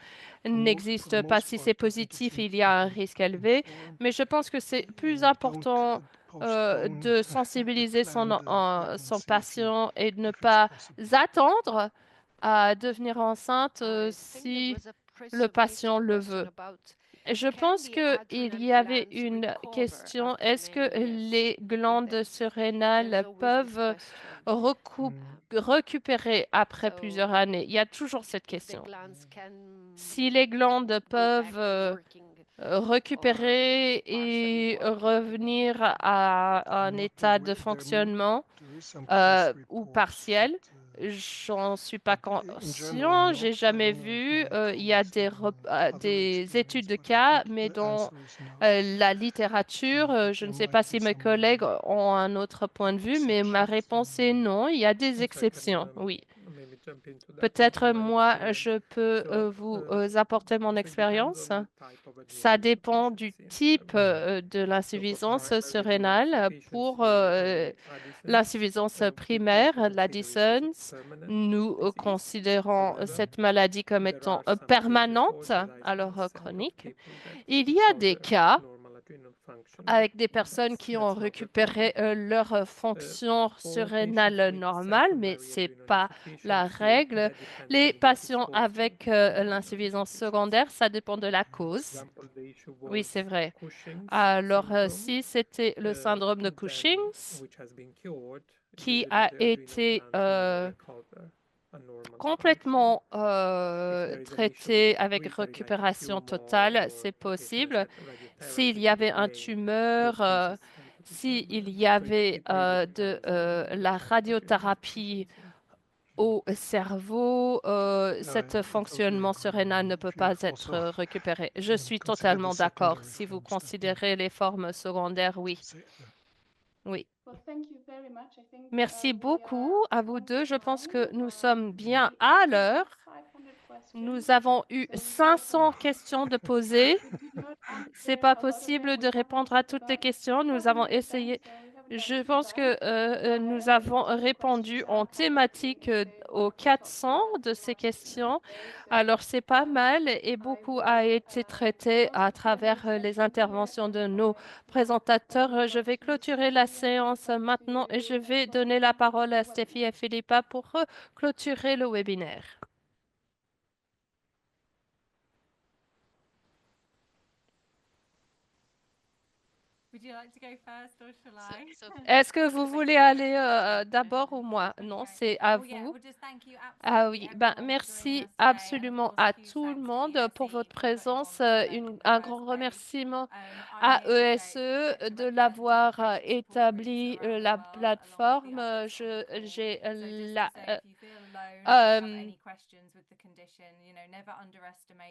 the n'existe pas. most Si part, c'est I think it's positif, il y a un important risque to élevé. inform. Mais je pense que c'est plus Don't important postpone de the sensibiliser planned son pregnancy patient et de ne if it's pas possible. attendre à devenir enceinte si le patient le veut. Je pense qu'il y avait une question. Est-ce que les glandes surrénales peuvent récupérer après plusieurs années? Il y a toujours cette question. Si les glandes peuvent récupérer et revenir à un état de fonctionnement ou partiel. J'en suis pas conscient, j'ai jamais vu. Il y a des études de cas, mais dans la littérature, je ne sais pas si mes collègues ont un autre point de vue, mais ma réponse est non. Il y a des exceptions, oui. Peut-être moi, je peux vous apporter mon expérience. Ça dépend du type de l'insuffisance surrénale. Pour l'insuffisance primaire, l'Addison, nous considérons cette maladie comme étant permanente, alors chronique. Il y a des cas avec des personnes qui ont récupéré leur fonction surrénale normale, mais ce n'est pas la règle. Les patients avec l'insuffisance secondaire, ça dépend de la cause. Oui, c'est vrai. Alors, si c'était le syndrome de Cushing qui a été complètement traité avec récupération totale, c'est possible. S'il y avait un tumeur, s'il y avait de la radiothérapie au cerveau, cet fonctionnement surrénal ne peut pas être récupéré. Je suis totalement d'accord. Si vous considérez les formes secondaires, oui. Oui. Merci beaucoup à vous deux. Je pense que nous sommes bien à l'heure. Nous avons eu 500 questions de poser. C'est pas possible de répondre à toutes les questions. Nous avons essayé. Je pense que nous avons répondu en thématique aux 400 de ces questions. Alors, c'est pas mal et beaucoup a été traité à travers les interventions de nos présentateurs. Je vais clôturer la séance maintenant et je vais donner la parole à Stéphie et Philippa pour clôturer le webinaire. Est-ce que vous voulez aller d'abord ou moi? Non, c'est à vous. Ah oui, ben, merci absolument à tout le monde pour votre présence. Un grand remerciement à ESE de l'avoir établi la plateforme. J'ai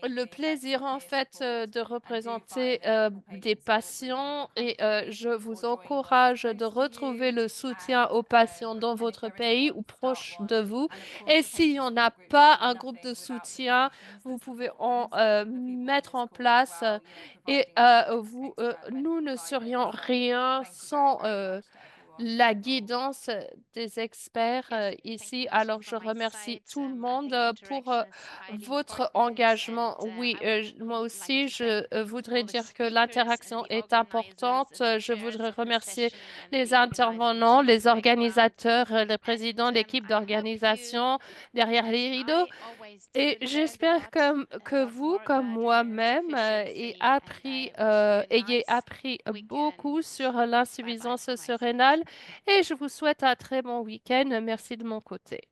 le plaisir en fait de représenter des patients et je vous encourage de retrouver le soutien aux patients dans votre pays ou proche de vous. Et s'il n'y en a pas un groupe de soutien, vous pouvez en mettre en place et nous ne serions rien sans la guidance des experts ici. Alors, je remercie tout le monde pour votre engagement. Oui, moi aussi, je voudrais dire que l'interaction est importante. Je voudrais remercier les intervenants, les organisateurs, les présidents, l'équipe d'organisation derrière les rideaux. Et j'espère que vous, comme moi-même, ayez appris beaucoup sur l'insuffisance surrénale et je vous souhaite un très bon week-end. Merci de mon côté.